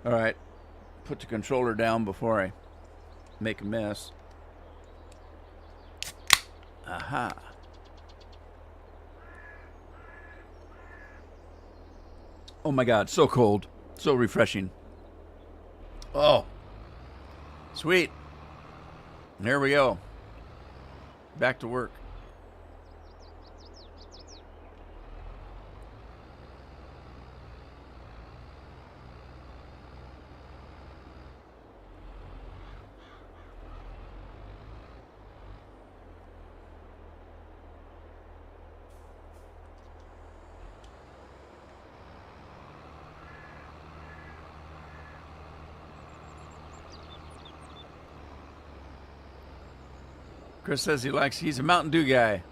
All right, put the controller down before I make a mess. Aha. Oh my God, so cold, so refreshing. Oh, sweet. There we go. Back to work. Chris says he's a Mountain Dew guy.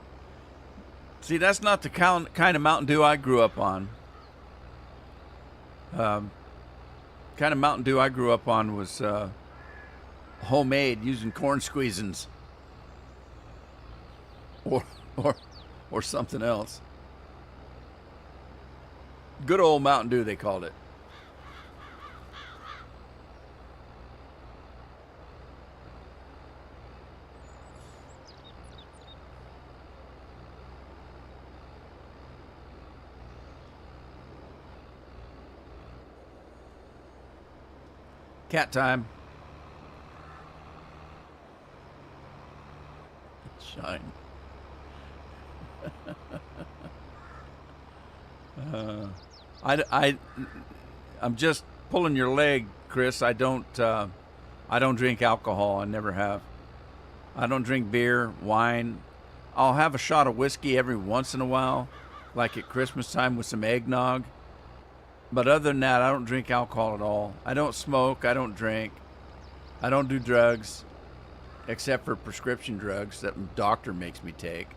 See, that's not the kind of Mountain Dew I grew up on. Kind of Mountain Dew I grew up on was homemade, using corn squeezins, or something else. Good old Mountain Dew, they called it. Cat time. Shine. I'm just pulling your leg, Chris. I don't drink alcohol. I never have. I don't drink beer, wine. I'll have a shot of whiskey every once in a while, like at Christmas time with some eggnog. But other than that, I don't drink alcohol at all. I don't smoke. I don't drink. I don't do drugs, except for prescription drugs that the doctor makes me take.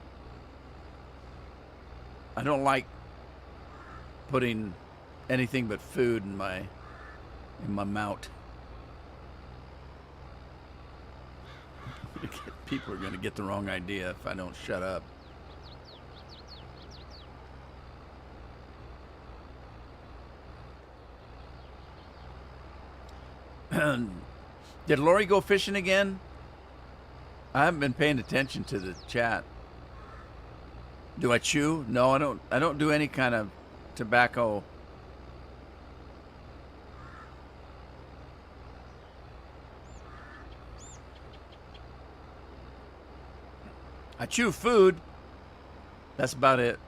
I don't like putting anything but food in my mouth. People are going to get the wrong idea if I don't shut up. Did Lori go fishing again? I haven't been paying attention to the chat. Do I chew? No, I don't. I don't do any kind of tobacco. I chew food. That's about it.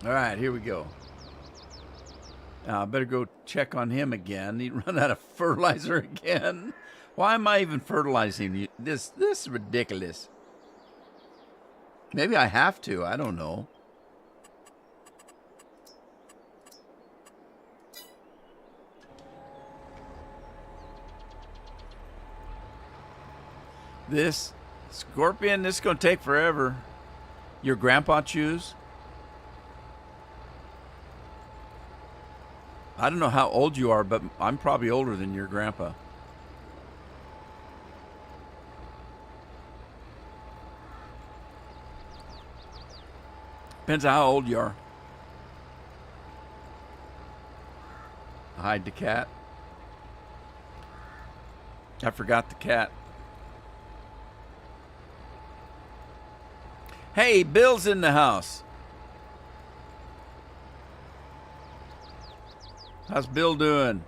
All right, here we go. I better go check on him again. He run out of fertilizer again. Why am I even fertilizing you? This is ridiculous. Maybe I have to. I don't know. This scorpion, this is going to take forever. Your grandpa chews? I don't know how old you are, but I'm probably older than your grandpa. Depends on how old you are. hide the cat. I forgot the cat. Hey, Bill's in the house. How's Bill doing?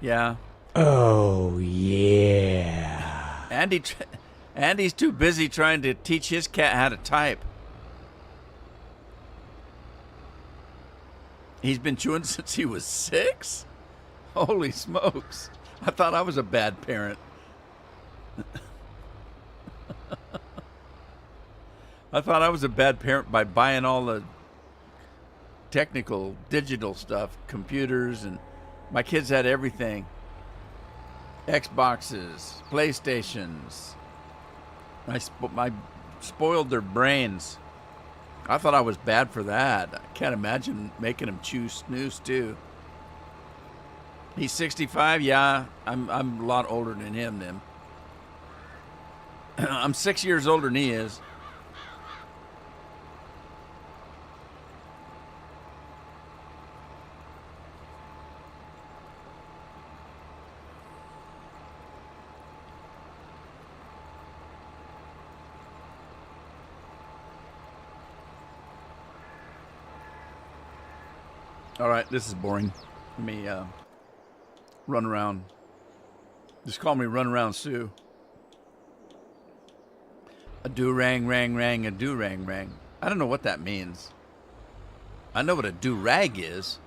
Yeah. Oh, yeah. Andy's too busy trying to teach his cat how to type. He's been chewing since he was 6? Holy smokes. I thought I was a bad parent. I thought I was a bad parent by buying all the technical, digital stuff, computers, and my kids had everything. Xboxes, PlayStations. I spoiled their brains. I thought I was bad for that. I can't imagine making them chew snooze too. He's 65. Yeah, I'm a lot older than him then. I'm 6 years older than he is. All right, this is boring. Let me run around. Just call me Run Around Sue. A do-rang, rang, rang, a do-rang, rang. I don't know what that means. I know what a do-rag is.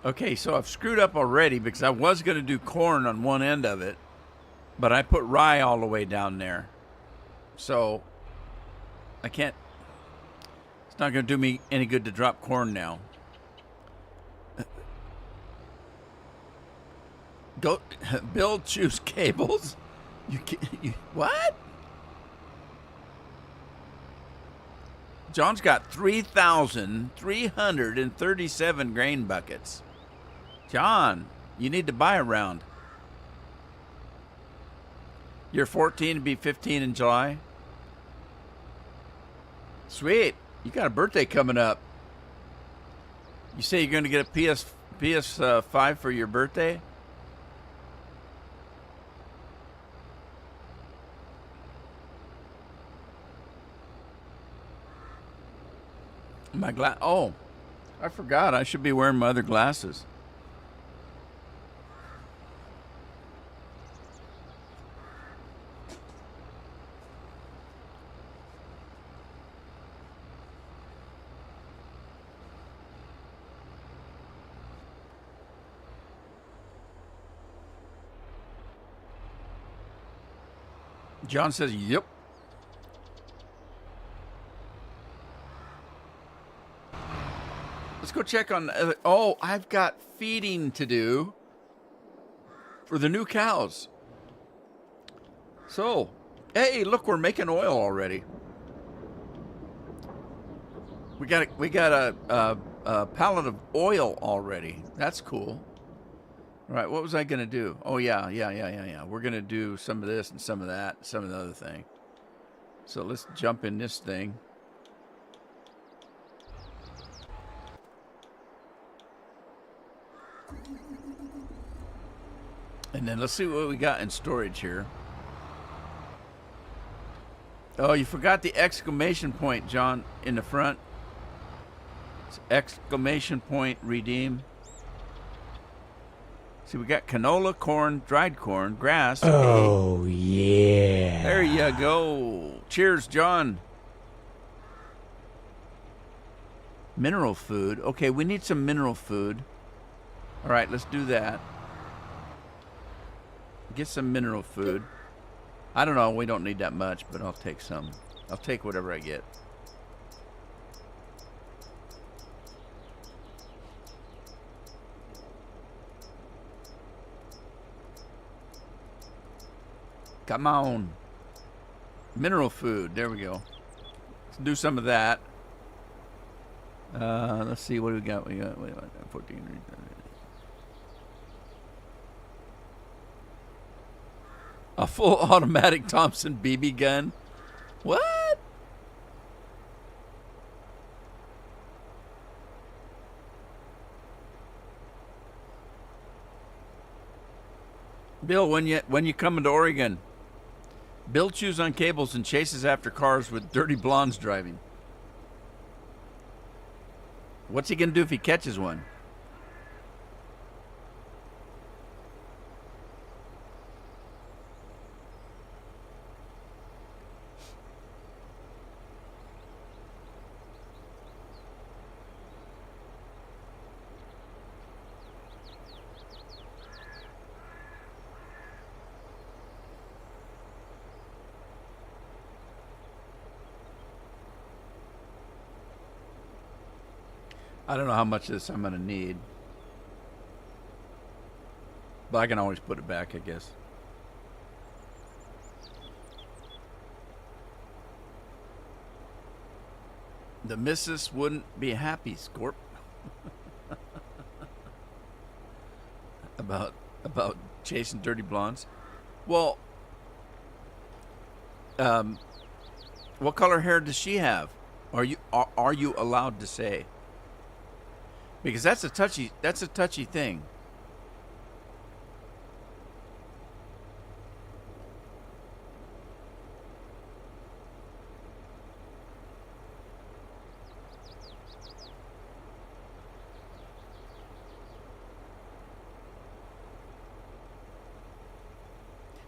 Okay, so I've screwed up already because I was going to do corn on one end of it, but I put rye all the way down there. So I can't, it's not going to do me any good to drop corn now. Go, Bill chews cables? You what? John's got 3,337 grain buckets. John, you need to buy a round. You're 14 to be 15 in July. Sweet. You got a birthday coming up. You say you're going to get a PS5 for your birthday? My glass. Oh, I forgot. I should be wearing my other glasses. John says, yep. Let's go check on... oh, I've got feeding to do for the new cows. So, hey, look, we're making oil already. We got a pallet of oil already. That's cool. All right, what was I going to do? Oh, yeah. We're going to do some of this and some of that, some of the other thing. So let's jump in this thing. And then let's see what we got in storage here. Oh, you forgot the exclamation point, John, in the front. It's exclamation point, redeem. See, we got canola, corn, dried corn, grass. Oh, yeah. There you go. Cheers, John. Mineral food. Okay, we need some mineral food. All right, let's do that. Get some mineral food. I don't know. We don't need that much, but I'll take some. I'll take whatever I get. Come on. Mineral food. There we go. Let's do some of that. Let's see. What do we got? We got 14. A full automatic Thompson BB gun? What? Bill, when you come into Oregon, Bill chews on cables and chases after cars with dirty blondes driving. What's he gonna do if he catches one? I don't know how much of this I'm gonna need, but I can always put it back, I guess. The missus wouldn't be happy, Scorp. about chasing dirty blondes. Well, what color hair does she have? Are you allowed to say? Because that's a touchy thing.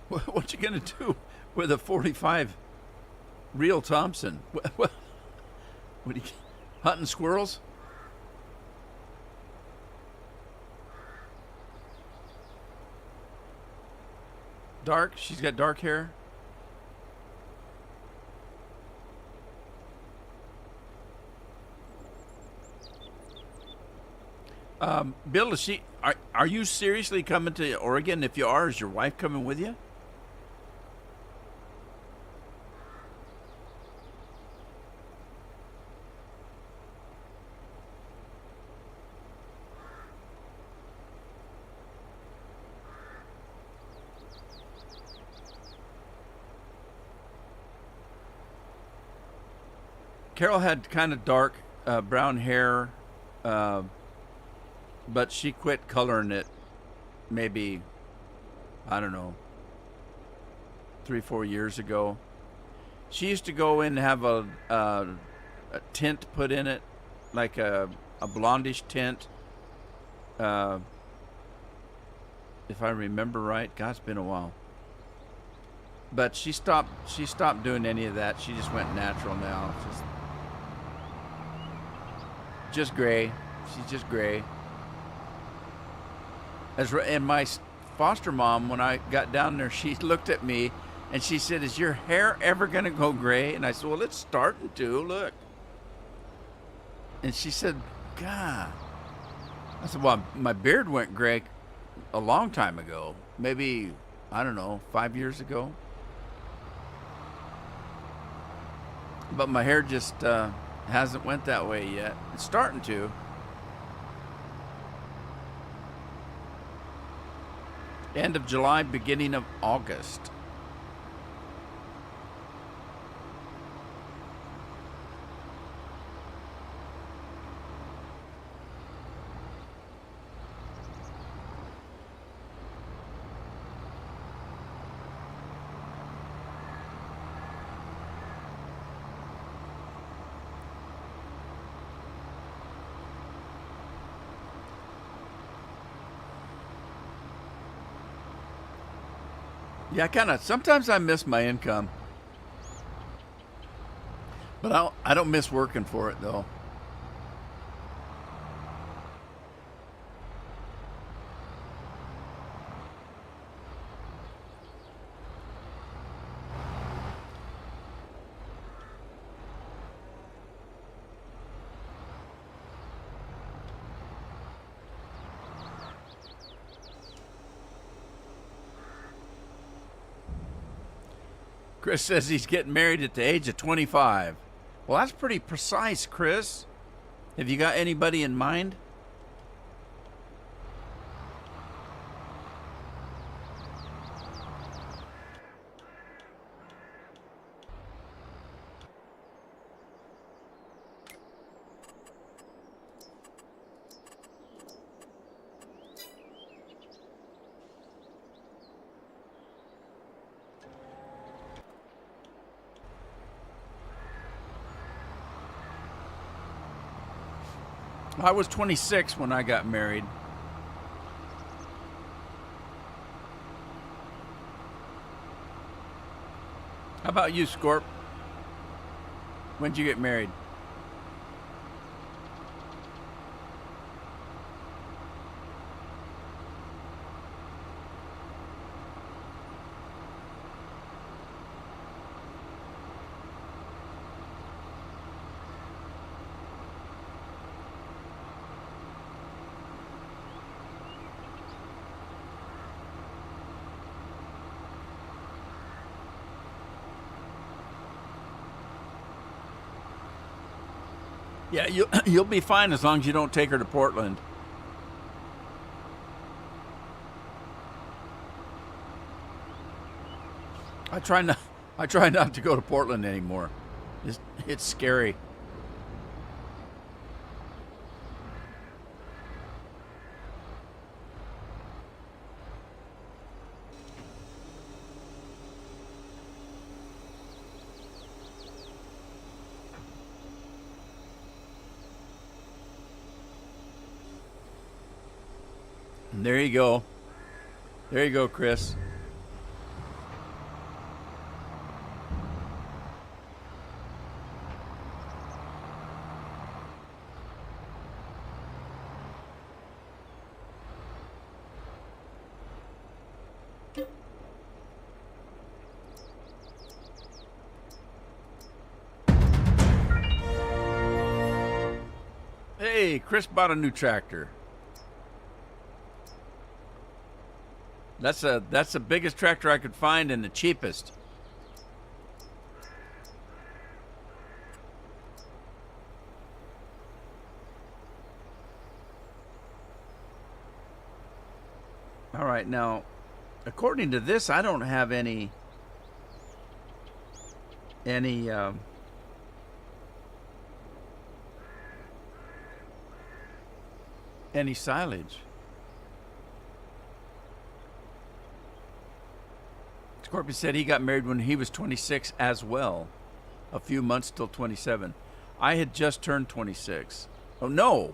What you gonna do with a 45 real Thompson? What are you hunting squirrels? Dark? She's got dark hair? Bill, are you seriously coming to Oregon? If you are, is your wife coming with you? Carol had kind of dark brown hair, but she quit coloring it maybe, I don't know, 3-4 years ago. She used to go in and have a tint put in it, like a blondish tint. If I remember right, God, it's been a while. But she stopped doing any of that. She just went natural now. Just gray. She's just gray. And my foster mom, when I got down there, she looked at me and she said, "Is your hair ever going to go gray?" And I said, "Well, it's starting to. Look." And she said, "God." I said, "Well, my beard went gray a long time ago. Maybe, I don't know, 5 years ago. But my hair just hasn't went that way yet. It's starting to." End of July, beginning of August. Yeah, sometimes I miss my income. But I don't miss working for it, though. Chris says he's getting married at the age of 25. Well, that's pretty precise, Chris. Have you got anybody in mind? I was 26 when I got married. How about you, Scorp? When'd you get married? Yeah, you'll be fine as long as you don't take her to Portland. I try not. I try not to go to Portland anymore. It's scary. And there you go. There you go, Chris. Hey, Chris bought a new tractor. That's the biggest tractor I could find and the cheapest. All right, now, according to this, I don't have any silage. Scorpion said he got married when he was 26 as well. A few months till 27. I had just turned 26. Oh, no.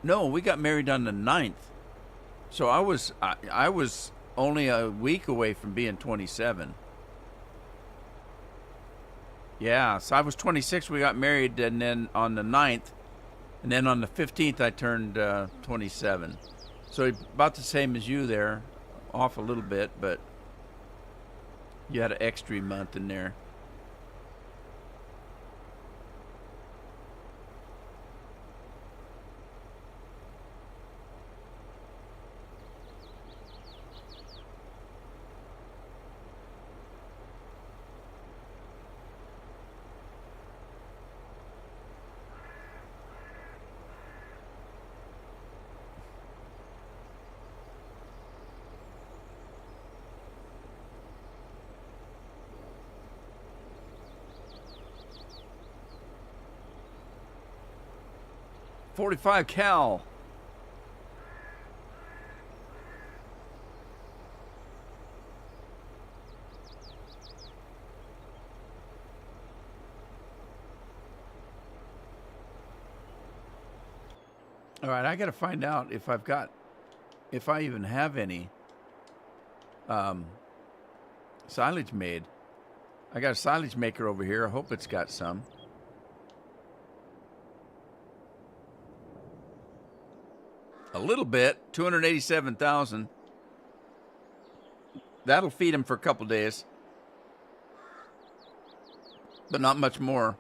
No, we got married on the 9th. So I was only a week away from being 27. Yeah, so I was 26, we got married, and then on the 9th, and then on the 15th I turned 27. So about the same as you there, off a little bit, but you had an extra month in there. .45 cal. All right, I got to find out if I even have any silage made. I got a silage maker over here. I hope it's got some. A little bit, 287,000. That'll feed him for a couple days, but not much more.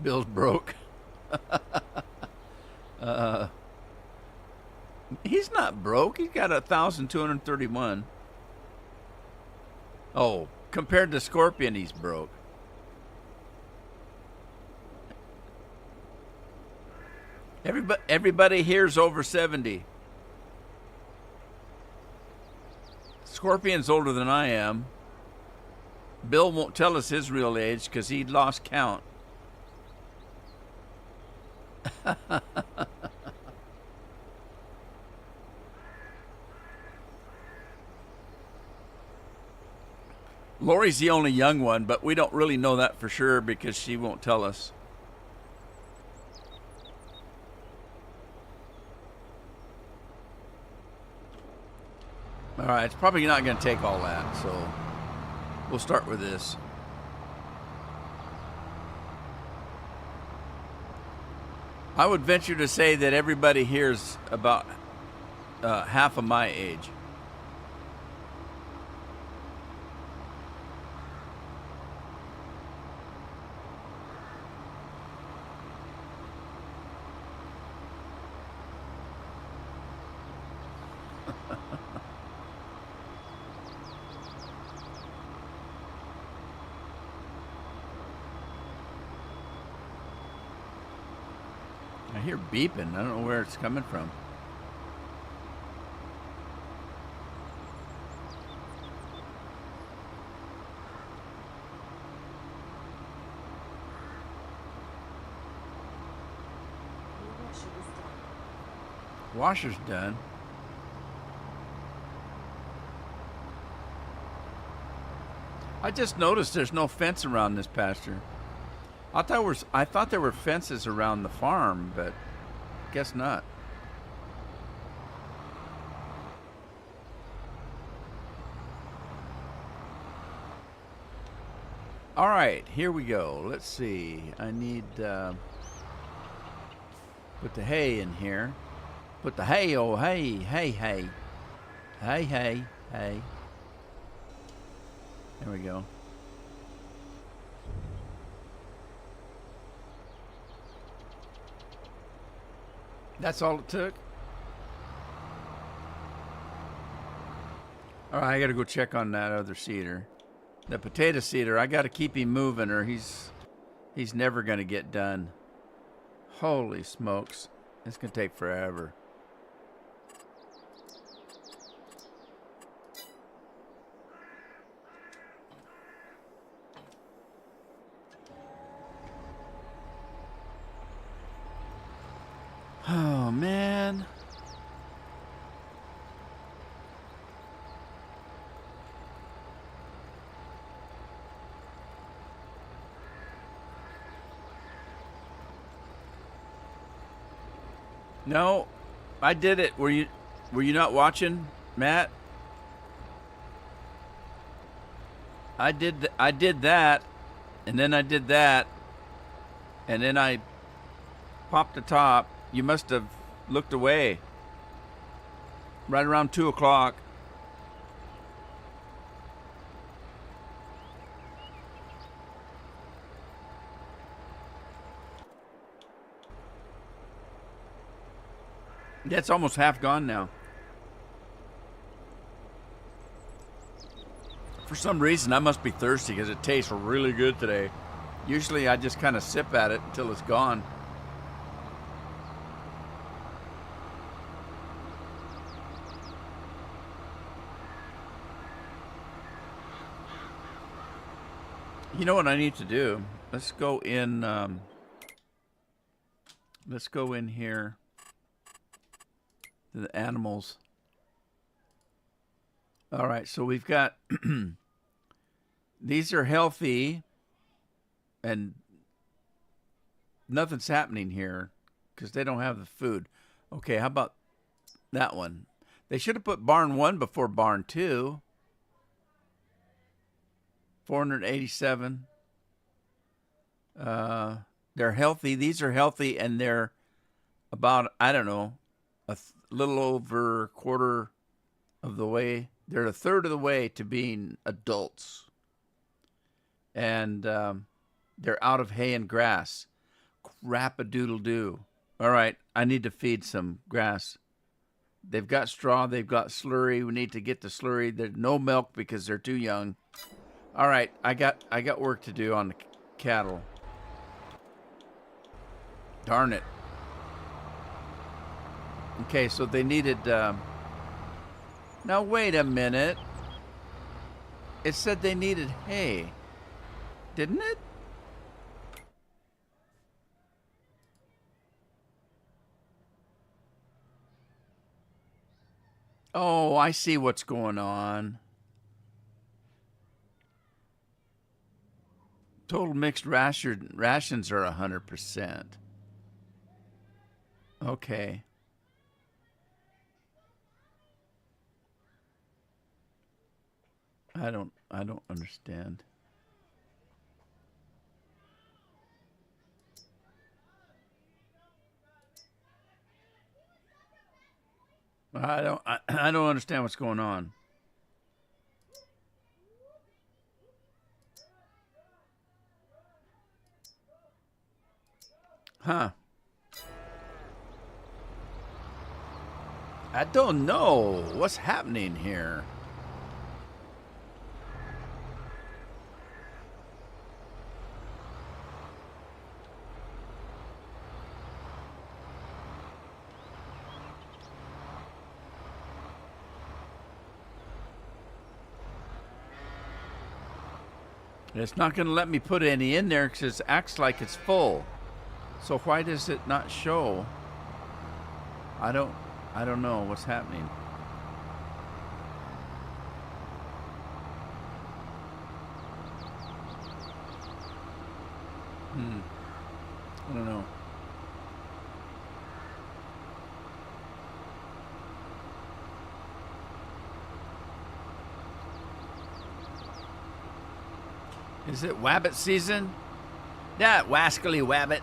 Bill's broke. He's not broke. He's got 1,231. Oh, compared to Scorpion, he's broke. Everybody here's over 70. Scorpion's older than I am. Bill won't tell us his real age because he lost count. Lori's the only young one, but we don't really know that for sure because she won't tell us. All right, it's probably not going to take all that, so we'll start with this. I would venture to say that everybody here is about half of my age. I hear beeping. I don't know where it's coming from. Washer's done. I just noticed there's no fence around this pasture. I thought there were fences around the farm, but guess not. All right, here we go. Let's see. I need put the hay in here. Put the hay, oh hay, hay, hay. Hay, hay, hay. There we go. That's all it took? All right, I got to go check on that other seeder. The potato seeder, I got to keep him moving or he's never going to get done. Holy smokes. It's going to take forever. Oh, man. No, I did it. Were you not watching, Matt? I did that, and then I did that, and then I popped the top. You must have looked away. Right around 2 o'clock. That's almost half gone now. For some reason, I must be thirsty because it tastes really good today. Usually, I just kind of sip at it until it's gone. You know what I need to do? Let's go in here to the animals. All right, so we've got these are healthy and nothing's happening here because they don't have the food. Okay, how about that one? They should have put barn 1 before barn 2. 487. They're healthy. These are healthy, and they're about, I don't know, little over a quarter of the way. They're a third of the way to being adults. And they're out of hay and grass. Rap-a-doodle-doo. All right, I need to feed some grass. They've got straw. They've got slurry. We need to get the slurry. There's no milk because they're too young. All right, I got work to do on the cattle. Darn it. Okay, so they needed... Now, wait a minute. It said they needed hay. Didn't it? Oh, I see what's going on. Total mixed rations are 100%. Okay. I don't understand. I don't understand what's going on. Huh. I don't know what's happening here. It's not going to let me put any in there because it acts like it's full. So why does it not show? I don't know what's happening. I don't know. Is it wabbit season? Yeah, wascally wabbit.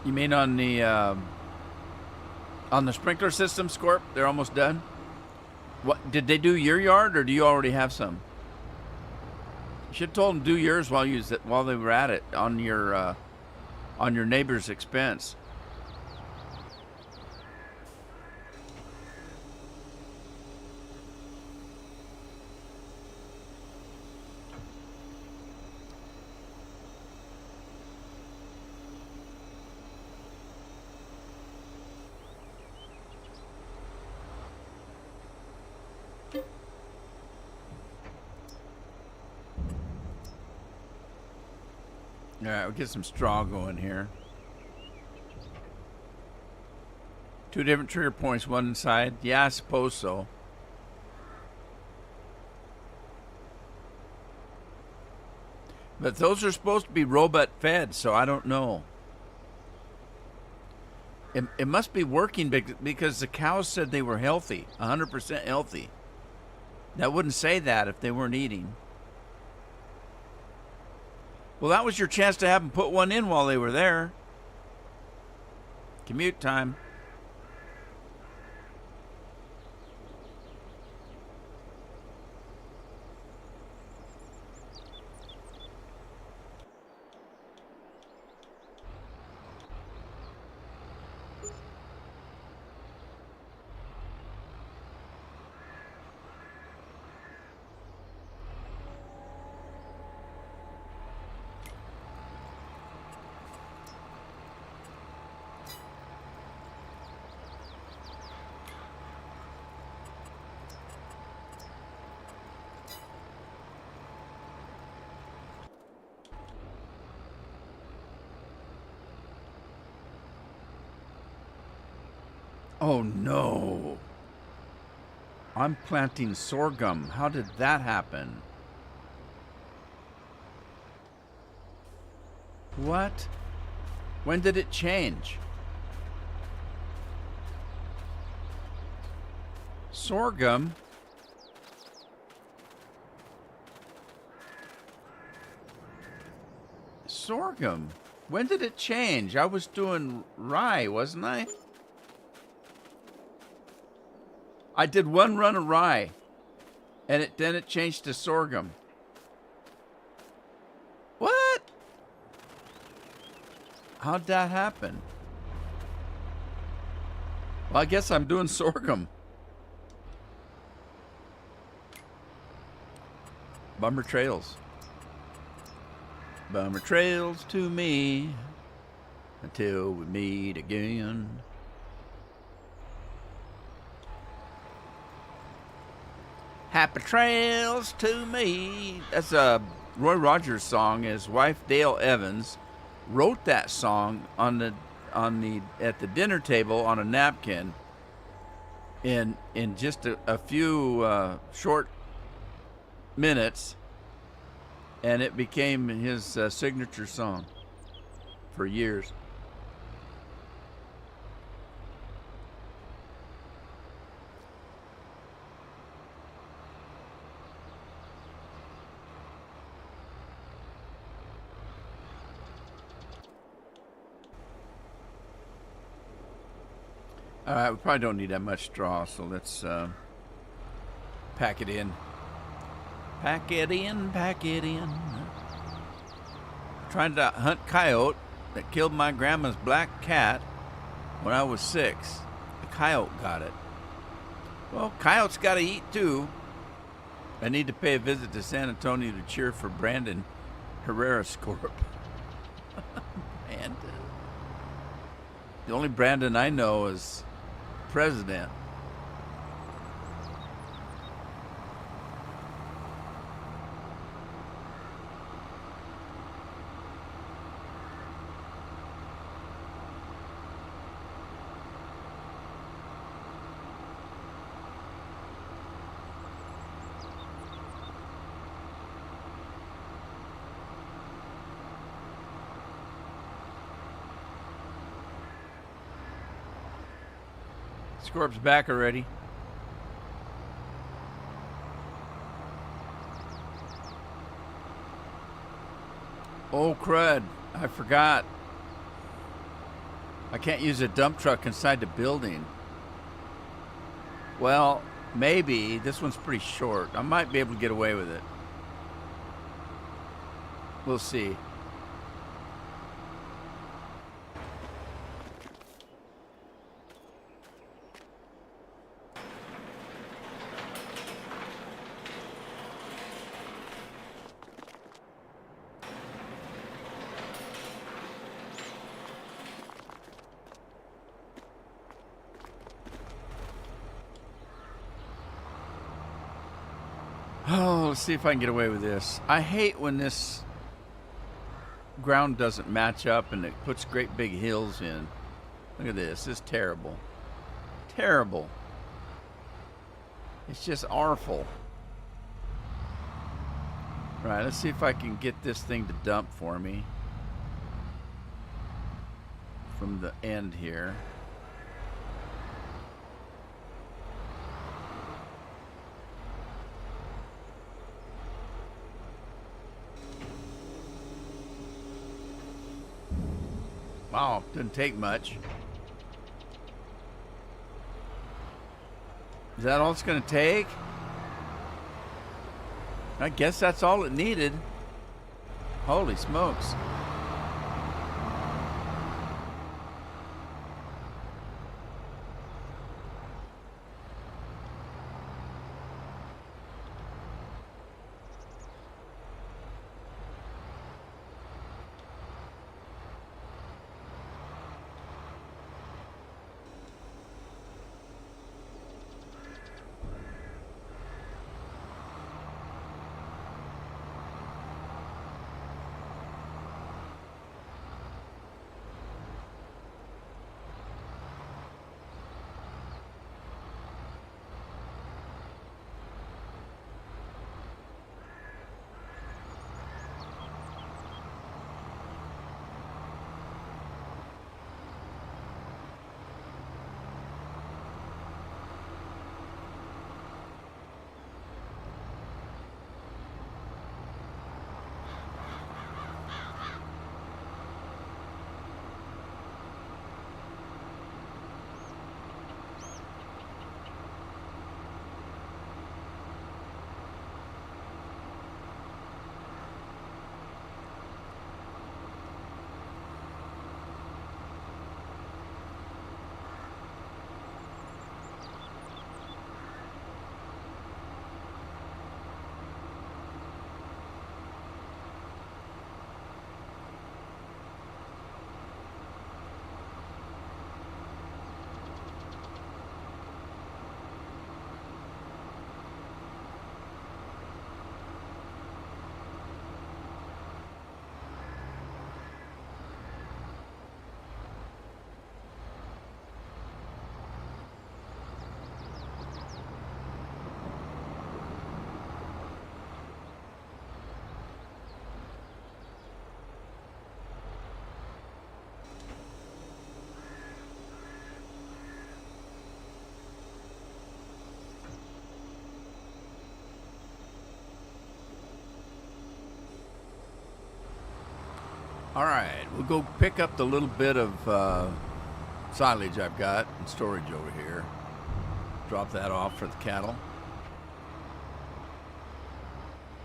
You mean on the sprinkler system, Scorp? They're almost done. What did they do your yard, or do you already have some? You should have told them do yours while they were at it on your neighbor's expense. All right, we'll get some straw going here. 2 different trigger points, one inside. Yeah, I suppose so. But those are supposed to be robot fed, so I don't know. It must be working because the cows said they were healthy, 100% healthy. That wouldn't say that if they weren't eating. Well, that was your chance to have them put one in while they were there. Commute time. Oh no. I'm planting sorghum. How did that happen? What? When did it change? Sorghum? Sorghum? When did it change? I was doing rye, wasn't I? I did one run of rye, and then it changed to sorghum. What? How'd that happen? Well, I guess I'm doing sorghum. Bummer trails. Bummer trails to me until we meet again. Happy trails to me. That's a Roy Rogers song. His wife Dale Evans wrote that song at the dinner table on a napkin in just a few short minutes, and it became his signature song for years. All right, we probably don't need that much straw, so let's pack it in. Pack it in, pack it in. Trying to hunt coyote that killed my grandma's black cat when I was 6. The coyote got it. Well, coyotes got to eat too. I need to pay a visit to San Antonio to cheer for Brandon Herrera Scorp. Brandon. The only Brandon I know is president. Scorp's back already. Oh, crud. I forgot. I can't use a dump truck inside the building. Well, maybe. This one's pretty short. I might be able to get away with it. We'll see. Oh, let's see if I can get away with this. I hate when this ground doesn't match up and it puts great big hills in. Look at this. This is terrible. Terrible. It's just awful. Right, let's see if I can get this thing to dump for me from the end here. Wow, didn't take much. Is that all it's going to take? I guess that's all it needed. Holy smokes. All right, we'll go pick up the little bit of silage I've got in storage over here. Drop that off for the cattle.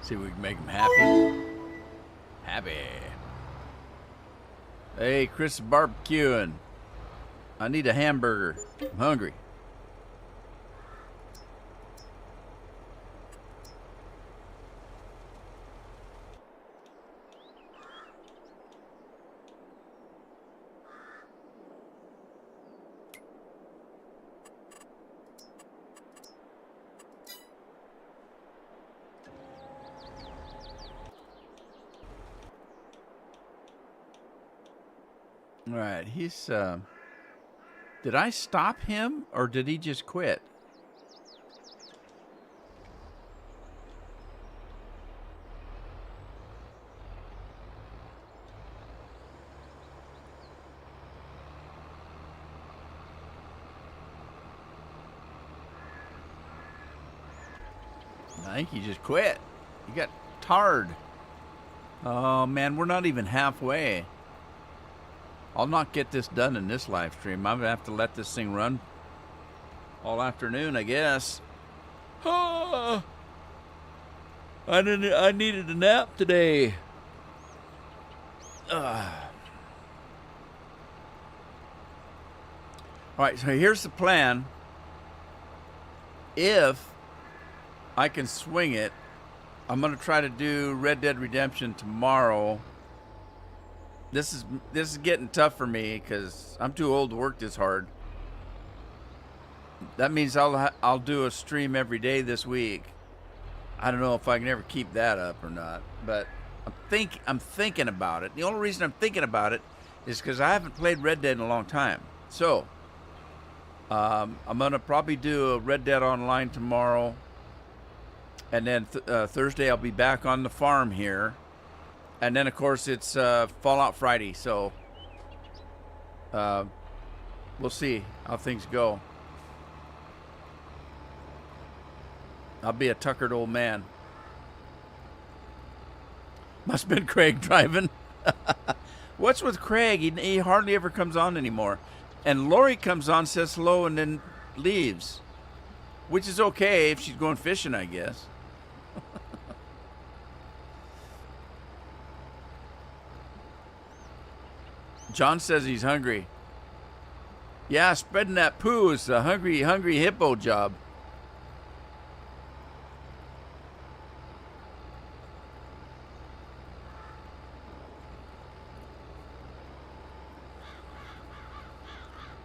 See if we can make them happy. Happy. Hey, Chris is barbecuing. I need a hamburger. I'm hungry. All right, he's. Did I stop him or did he just quit? I think he just quit. He got tarred. Oh man, we're not even halfway. I'll not get this done in this live stream. I'm gonna have to let this thing run all afternoon, I guess. Oh, I needed a nap today. All right, so here's the plan. If I can swing it, I'm gonna try to do Red Dead Redemption tomorrow. This is getting tough for me because I'm too old to work this hard. That means I'll do a stream every day this week. I don't know if I can ever keep that up or not, but I'm thinking about it. The only reason I'm thinking about it is because I haven't played Red Dead in a long time. So I'm gonna probably do a Red Dead Online tomorrow, and then Thursday I'll be back on the farm here. And then, of course, it's Fallout Friday, so we'll see how things go. I'll be a tuckered old man. Must have been Craig driving. What's with Craig? He hardly ever comes on anymore. And Lori comes on, says hello, and then leaves. Which is okay if she's going fishing, I guess. John says he's hungry. Yeah, spreading that poo is a hungry hippo job.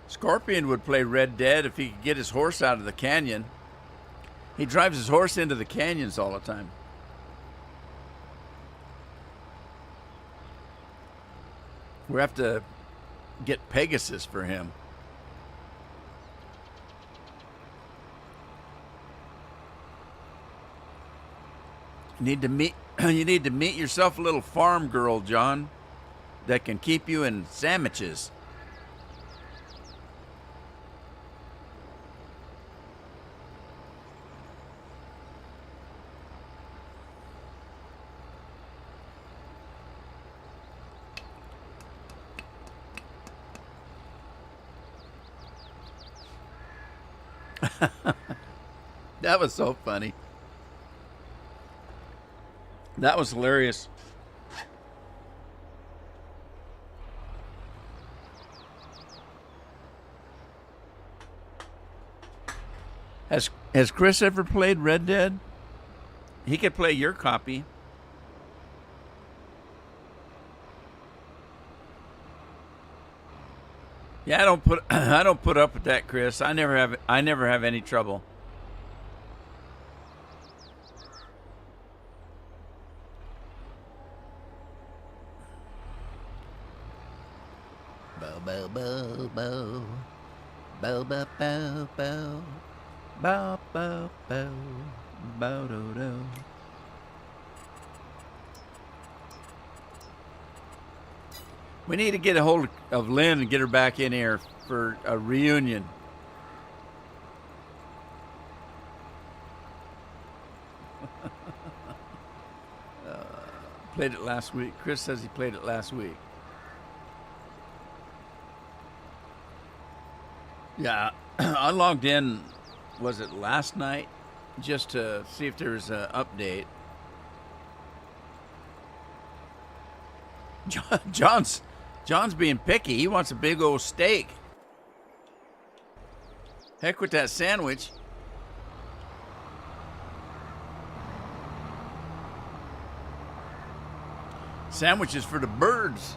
Scorpion would play Red Dead if he could get his horse out of the canyon. He drives his horse into the canyons all the time. We have to get Pegasus for him. You need to meet yourself a little farm girl, John, that can keep you in sandwiches. That was so funny. That was hilarious. Has Chris ever played Red Dead? He could play your copy. Yeah, I don't put up with that, Chris. I never have any trouble. Bow bow bow bow. Bow bow bow bow. Bow bow bow. Bow do do. We need to get a hold of Lynn and get her back in here for a reunion. Played it last week. Chris says he played it last week. Yeah, I logged in, was it last night, just to see if there's an update. John's being picky. He wants a big old steak. Heck with that sandwich. Sandwiches for the birds.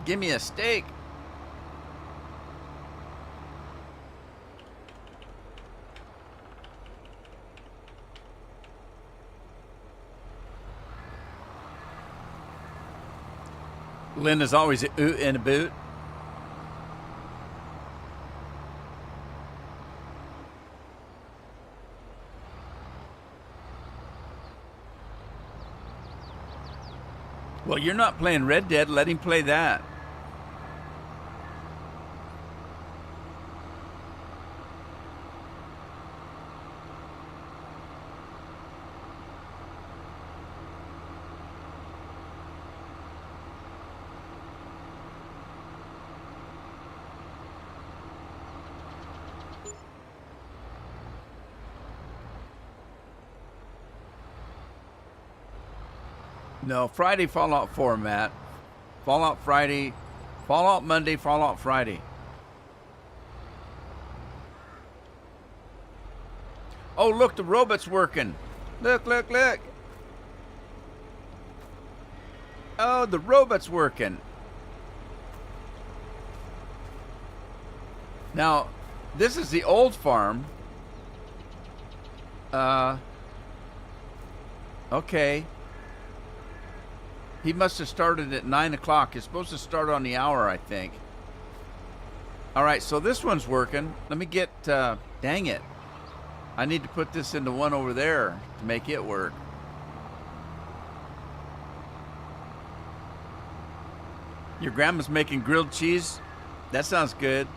Give me a steak. Lynn is always a oot and a boot. Well, you're not playing Red Dead. Let him play that. No, Friday Fallout 4, Matt. Fallout Friday, Fallout Monday, Fallout Friday. Oh, look, the robot's working. Look, look, look. Oh, the robot's working. Now, this is the old farm. Okay. He must have started at 9 o'clock. It's supposed to start on the hour, I think. All right, so this one's working. Let me get, dang it. I need to put this into one over there to make it work. Your grandma's making grilled cheese? That sounds good.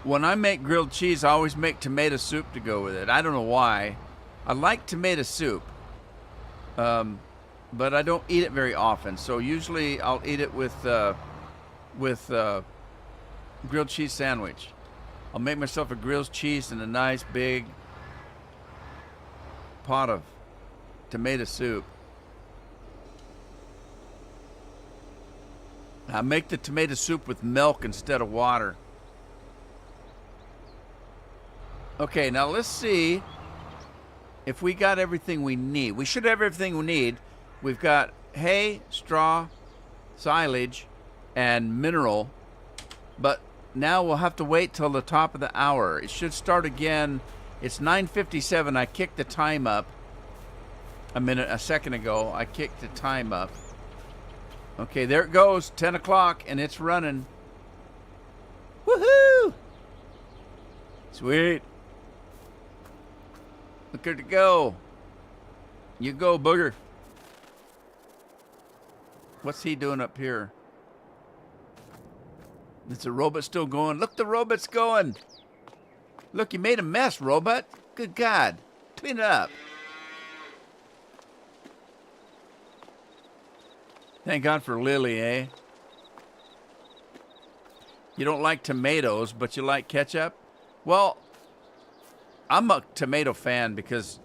When I make grilled cheese, I always make tomato soup to go with it. I don't know why. I like tomato soup, but I don't eat it very often. So usually I'll eat it with grilled cheese sandwich. I'll make myself a grilled cheese and a nice big pot of tomato soup. I make the tomato soup with milk instead of water. Okay, now let's see if we got everything we need. We should have everything we need. We've got hay, straw, silage, and mineral. But now we'll have to wait till the top of the hour. It should start again. It's 9:57. I kicked the time up a second ago. I kicked the time up. Okay, there it goes. 10 o'clock, and it's running. Woohoo! Sweet. Look at it go. You go, booger. What's he doing up here? Is the robot still going? Look, the robot's going. Look, you made a mess, robot. Good God. Clean it up. Thank God for Lily, eh? You don't like tomatoes, but you like ketchup? Well, I'm a tomato fan because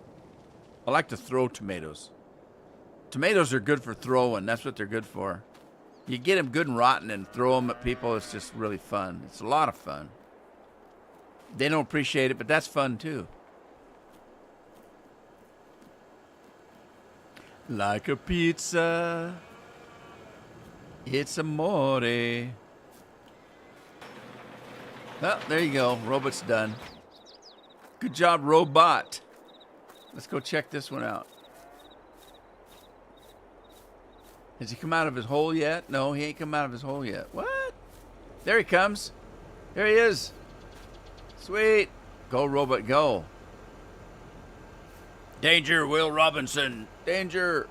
I like to throw tomatoes. Tomatoes are good for throwing. That's what they're good for. You get them good and rotten and throw them at people. It's just really fun. It's a lot of fun. They don't appreciate it, but that's fun too. Like a pizza, it's amore. Well, there you go. Robot's done. Good job, robot. Let's go check this one out. Has he come out of his hole yet? No, he ain't come out of his hole yet. What? There he comes. There he is. Sweet. Go, robot, go. Danger, Will Robinson. Danger.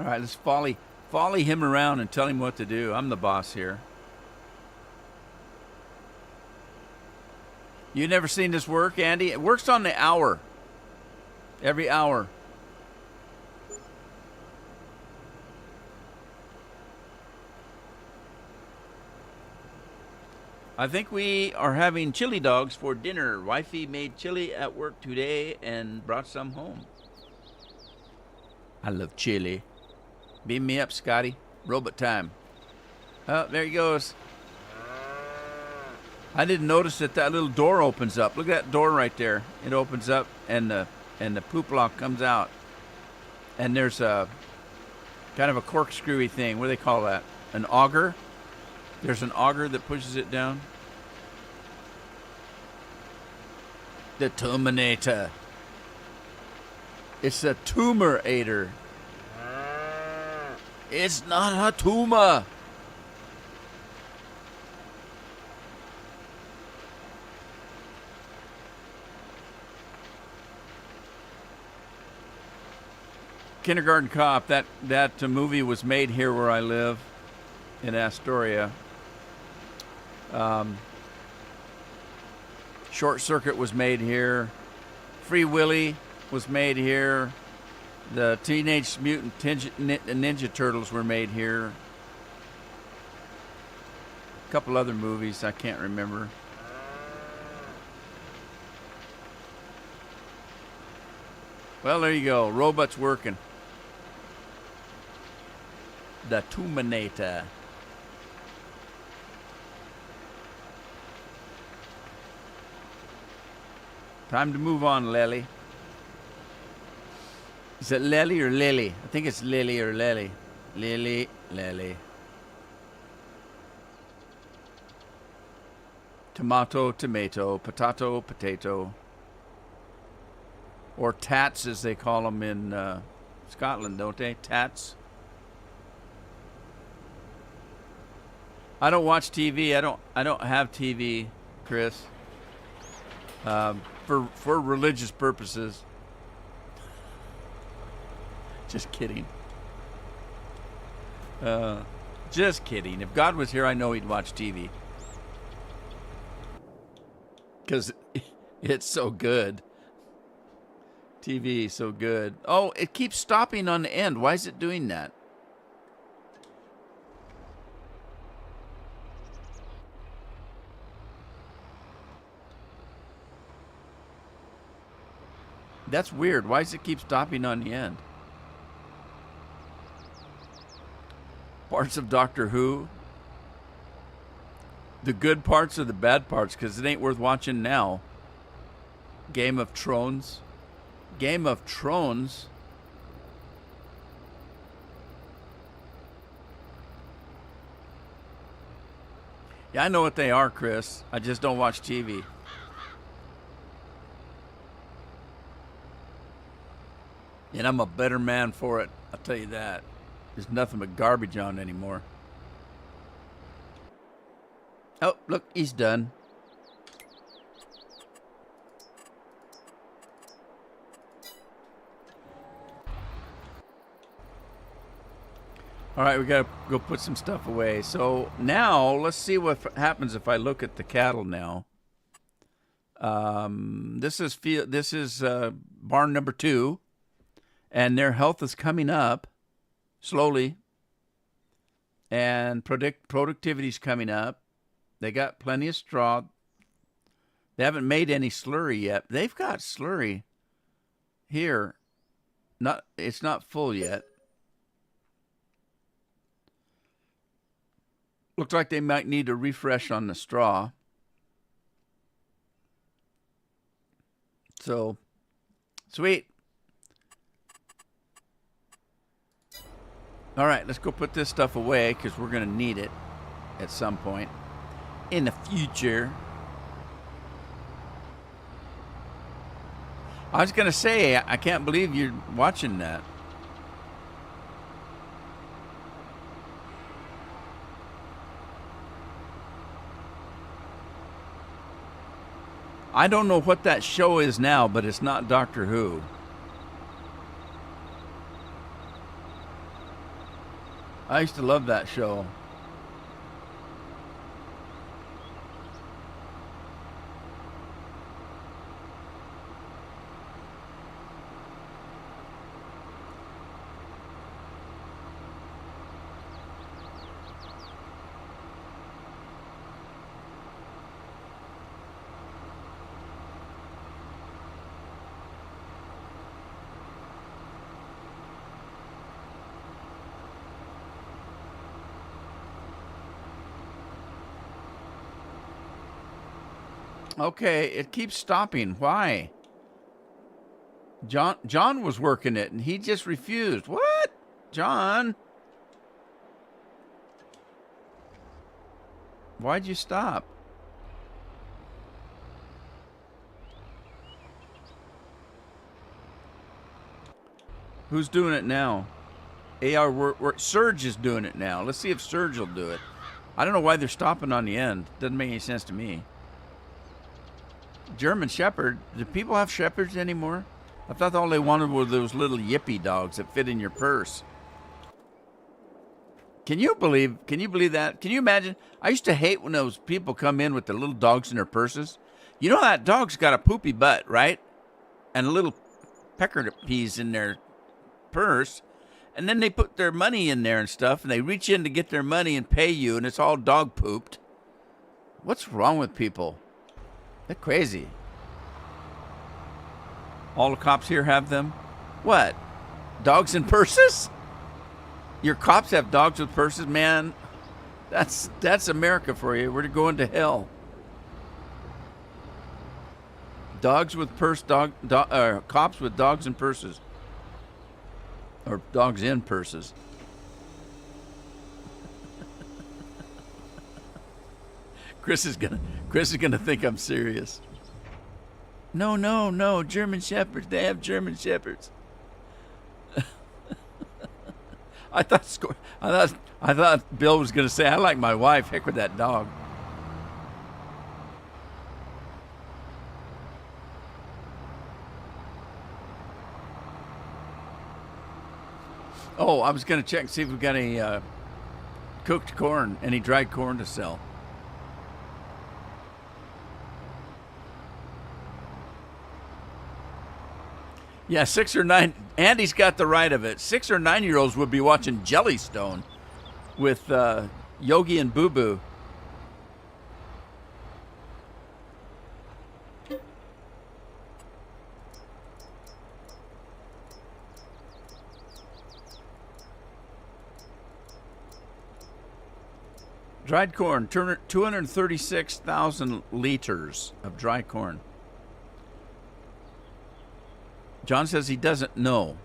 All right, let's volley him around and tell him what to do. I'm the boss here. You never seen this work, Andy? It works on the hour. Every hour. I think we are having chili dogs for dinner. Wifey made chili at work today and brought some home. I love chili. Beam me up, Scotty. Robot time. Oh, there he goes. I didn't notice that little door opens up. Look at that door right there. It opens up and the poop lock comes out. And there's a kind of a corkscrewy thing. What do they call that? An auger? There's an auger that pushes it down. The Terminator. It's a tumor-ator. It's not a tumor. Kindergarten Cop, that movie was made here where I live in Astoria. Short Circuit was made here. Free Willy was made here. The Teenage Mutant Ninja Turtles were made here. A couple other movies I can't remember. Well, there you go. Robot's working. The Terminator. Time to move on, Lily. Is it Lily or Lily? I think it's Lily or Lily. Lily, Lily. Tomato, tomato. Potato, potato. Or tats, as they call them in Scotland, don't they? Tats. I don't watch TV. I don't have TV, Chris. For religious purposes. Just kidding. Just kidding. If God was here, I know he'd watch TV. Because it's so good. TV is so good. Oh, it keeps stopping on the end. Why is it doing that? That's weird. Why does it keep stopping on the end? Parts of Doctor Who. The good parts or the bad parts, because it ain't worth watching now. Game of Thrones. Game of Thrones. Yeah, I know what they are, Chris. I just don't watch TV. And I'm a better man for it, I'll tell you that. There's nothing but garbage on anymore. Oh, look, he's done. All right, we got to go put some stuff away. So now let's see what happens if I look at the cattle now. This is barn number 2, and their health is coming up slowly, and productivity's coming up. They got plenty of straw. They haven't made any slurry yet. They've got slurry here. It's not full yet. Looks like they might need a refresh on the straw. So, sweet. All right, let's go put this stuff away because we're going to need it at some point in the future. I was going to say, I can't believe you're watching that. I don't know what that show is now, but it's not Doctor Who. I used to love that show. Okay, it keeps stopping. Why? John was working it and he just refused. What? John? Why'd you stop? Who's doing it now? Surge is doing it now. Let's see if Surge will do it. I don't know why they're stopping on the end. Doesn't make any sense to me. German Shepherd. Do people have Shepherds anymore? I thought all they wanted were those little yippy dogs that fit in your purse. Can you believe that? Can you imagine? I used to hate when those people come in with the little dogs in their purses. You know that dog's got a poopy butt, right? And a little pecker peas in their purse. And then they put their money in there and stuff, and they reach in to get their money and pay you, and it's all dog pooped. What's wrong with people? They're crazy. All the cops here have them? What? Dogs in purses? Your cops have dogs with purses? Man, that's America for you. We're going to hell. Cops with dogs in purses. Or dogs in purses. Chris is gonna think I'm serious. No, German Shepherds. They have German Shepherds. I thought Bill was gonna say, I like my wife. Heck with that dog. Oh, I was gonna check and see if we got any cooked corn, any dried corn to sell. Yeah, 6 or 9. Andy's got the right of it. 6 or 9-year-olds would be watching Jellystone with Yogi and Boo Boo. Dried corn, 236,000 liters of dry corn. John says he doesn't know.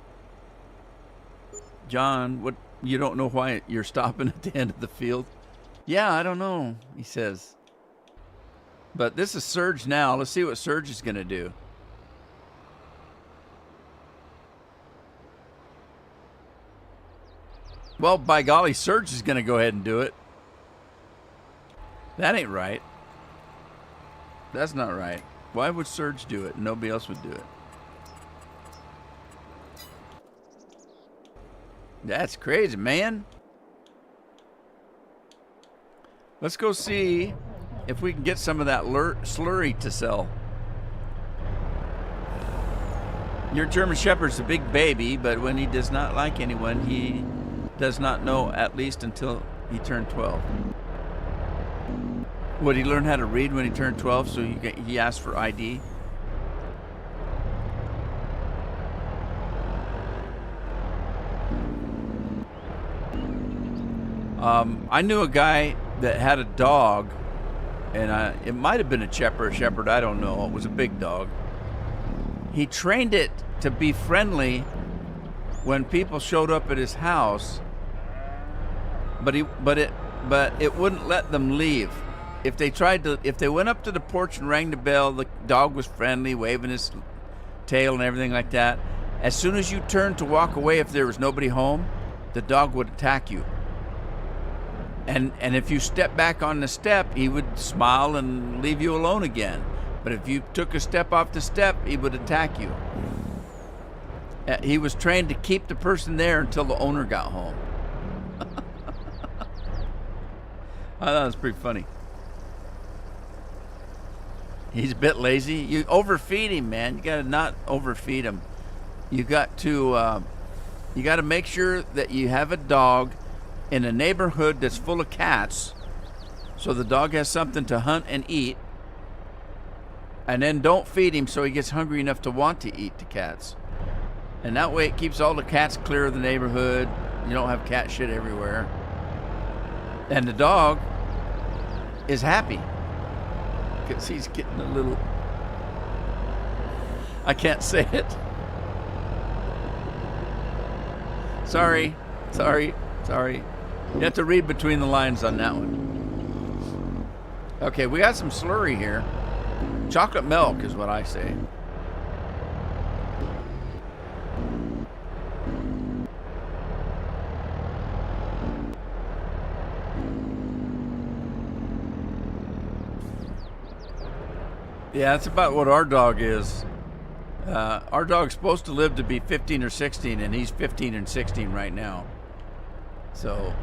John, what? You don't know why you're stopping at the end of the field? Yeah, I don't know, he says. But this is Surge now. Let's see what Surge is going to do. Well, by golly, Surge is going to go ahead and do it. That ain't right. That's not right. Why would Surge do it? Nobody else would do it. That's crazy, man. Let's go see if we can get some of that slurry to sell. Your German Shepherd's a big baby, but when he does not like anyone, he does not know, at least until he turned 12. Would he learn how to read when he turned 12, so he asked for ID? I knew a guy that had a dog, and it might have been a shepherd, I don't know. It was a big dog. He trained it to be friendly when people showed up at his house, but it wouldn't let them leave. If they went up to the porch and rang the bell, the dog was friendly, waving his tail and everything like that. As soon as you turned to walk away, if there was nobody home, the dog would attack you. And if you step back on the step, he would smile and leave you alone again. But if you took a step off the step, he would attack you. He was trained to keep the person there until the owner got home. I thought it was pretty funny. He's a bit lazy. You overfeed him, man. You got to not overfeed him. You got to make sure that you have a dog in a neighborhood that's full of cats, so the dog has something to hunt and eat. And then don't feed him so he gets hungry enough to want to eat the cats. And that way it keeps all the cats clear of the neighborhood. You don't have cat shit everywhere. And the dog is happy because he's getting a little... I can't say it. Sorry. You have to read between the lines on that one. Okay, we got some slurry here. Chocolate milk is what I say. Yeah, that's about what our dog is. Our dog's supposed to live to be 15 or 16, and he's 15 and 16 right now. So...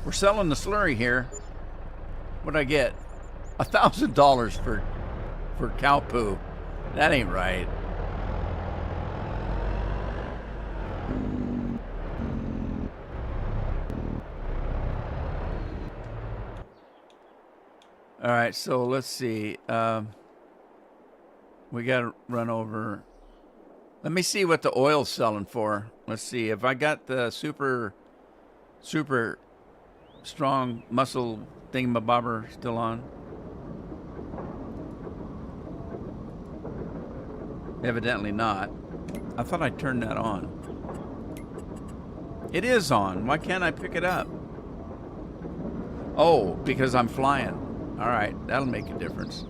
we're selling the slurry here. What'd I get? $1,000 for cow poo. That ain't right. All right, so let's see. We got to run over. Let me see what the oil's selling for. Let's see. If I got the super strong muscle thingamabobber still on. Evidently not. I thought I turned that on. It is on. Why can't I pick it up? Oh, because I'm flying. All right, that'll make a difference.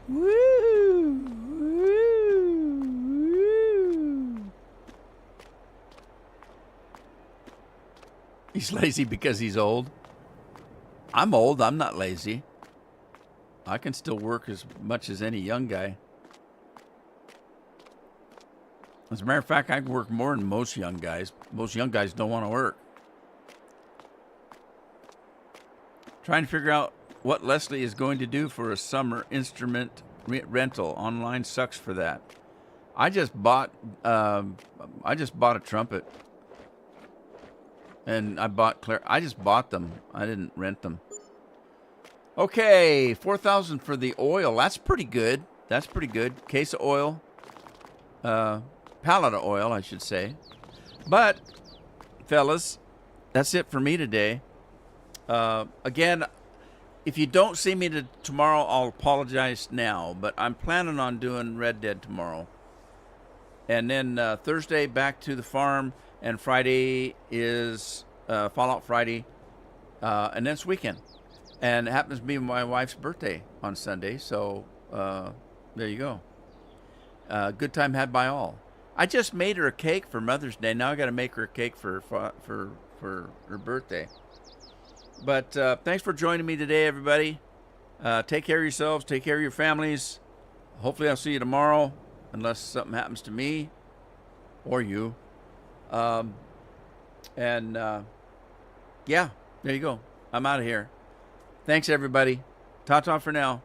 Woo! He's lazy because he's old. I'm old. I'm not lazy. I can still work as much as any young guy. As a matter of fact, I can work more than most young guys. Most young guys don't want to work. Trying to figure out what Leslie is going to do for a summer instrument rental. Online sucks for that. I just bought a trumpet, and I just bought them. I didn't rent them. Okay, $4,000 for the oil. That's pretty good. That's pretty good. Case of oil, pallet of oil, I should say. But, fellas, that's it for me today. Again, if you don't see me tomorrow, I'll apologize now. But I'm planning on doing Red Dead tomorrow. And then Thursday, back to the farm. And Friday is Fallout Friday. And then it's weekend. And it happens to be my wife's birthday on Sunday. So there you go. Good time had by all. I just made her a cake for Mother's Day. Now I got to make her a cake for her birthday. But thanks for joining me today, everybody. Take care of yourselves. Take care of your families. Hopefully I'll see you tomorrow, unless something happens to me or you. Yeah, there you go. I'm out of here. Thanks, everybody. Ta-ta for now.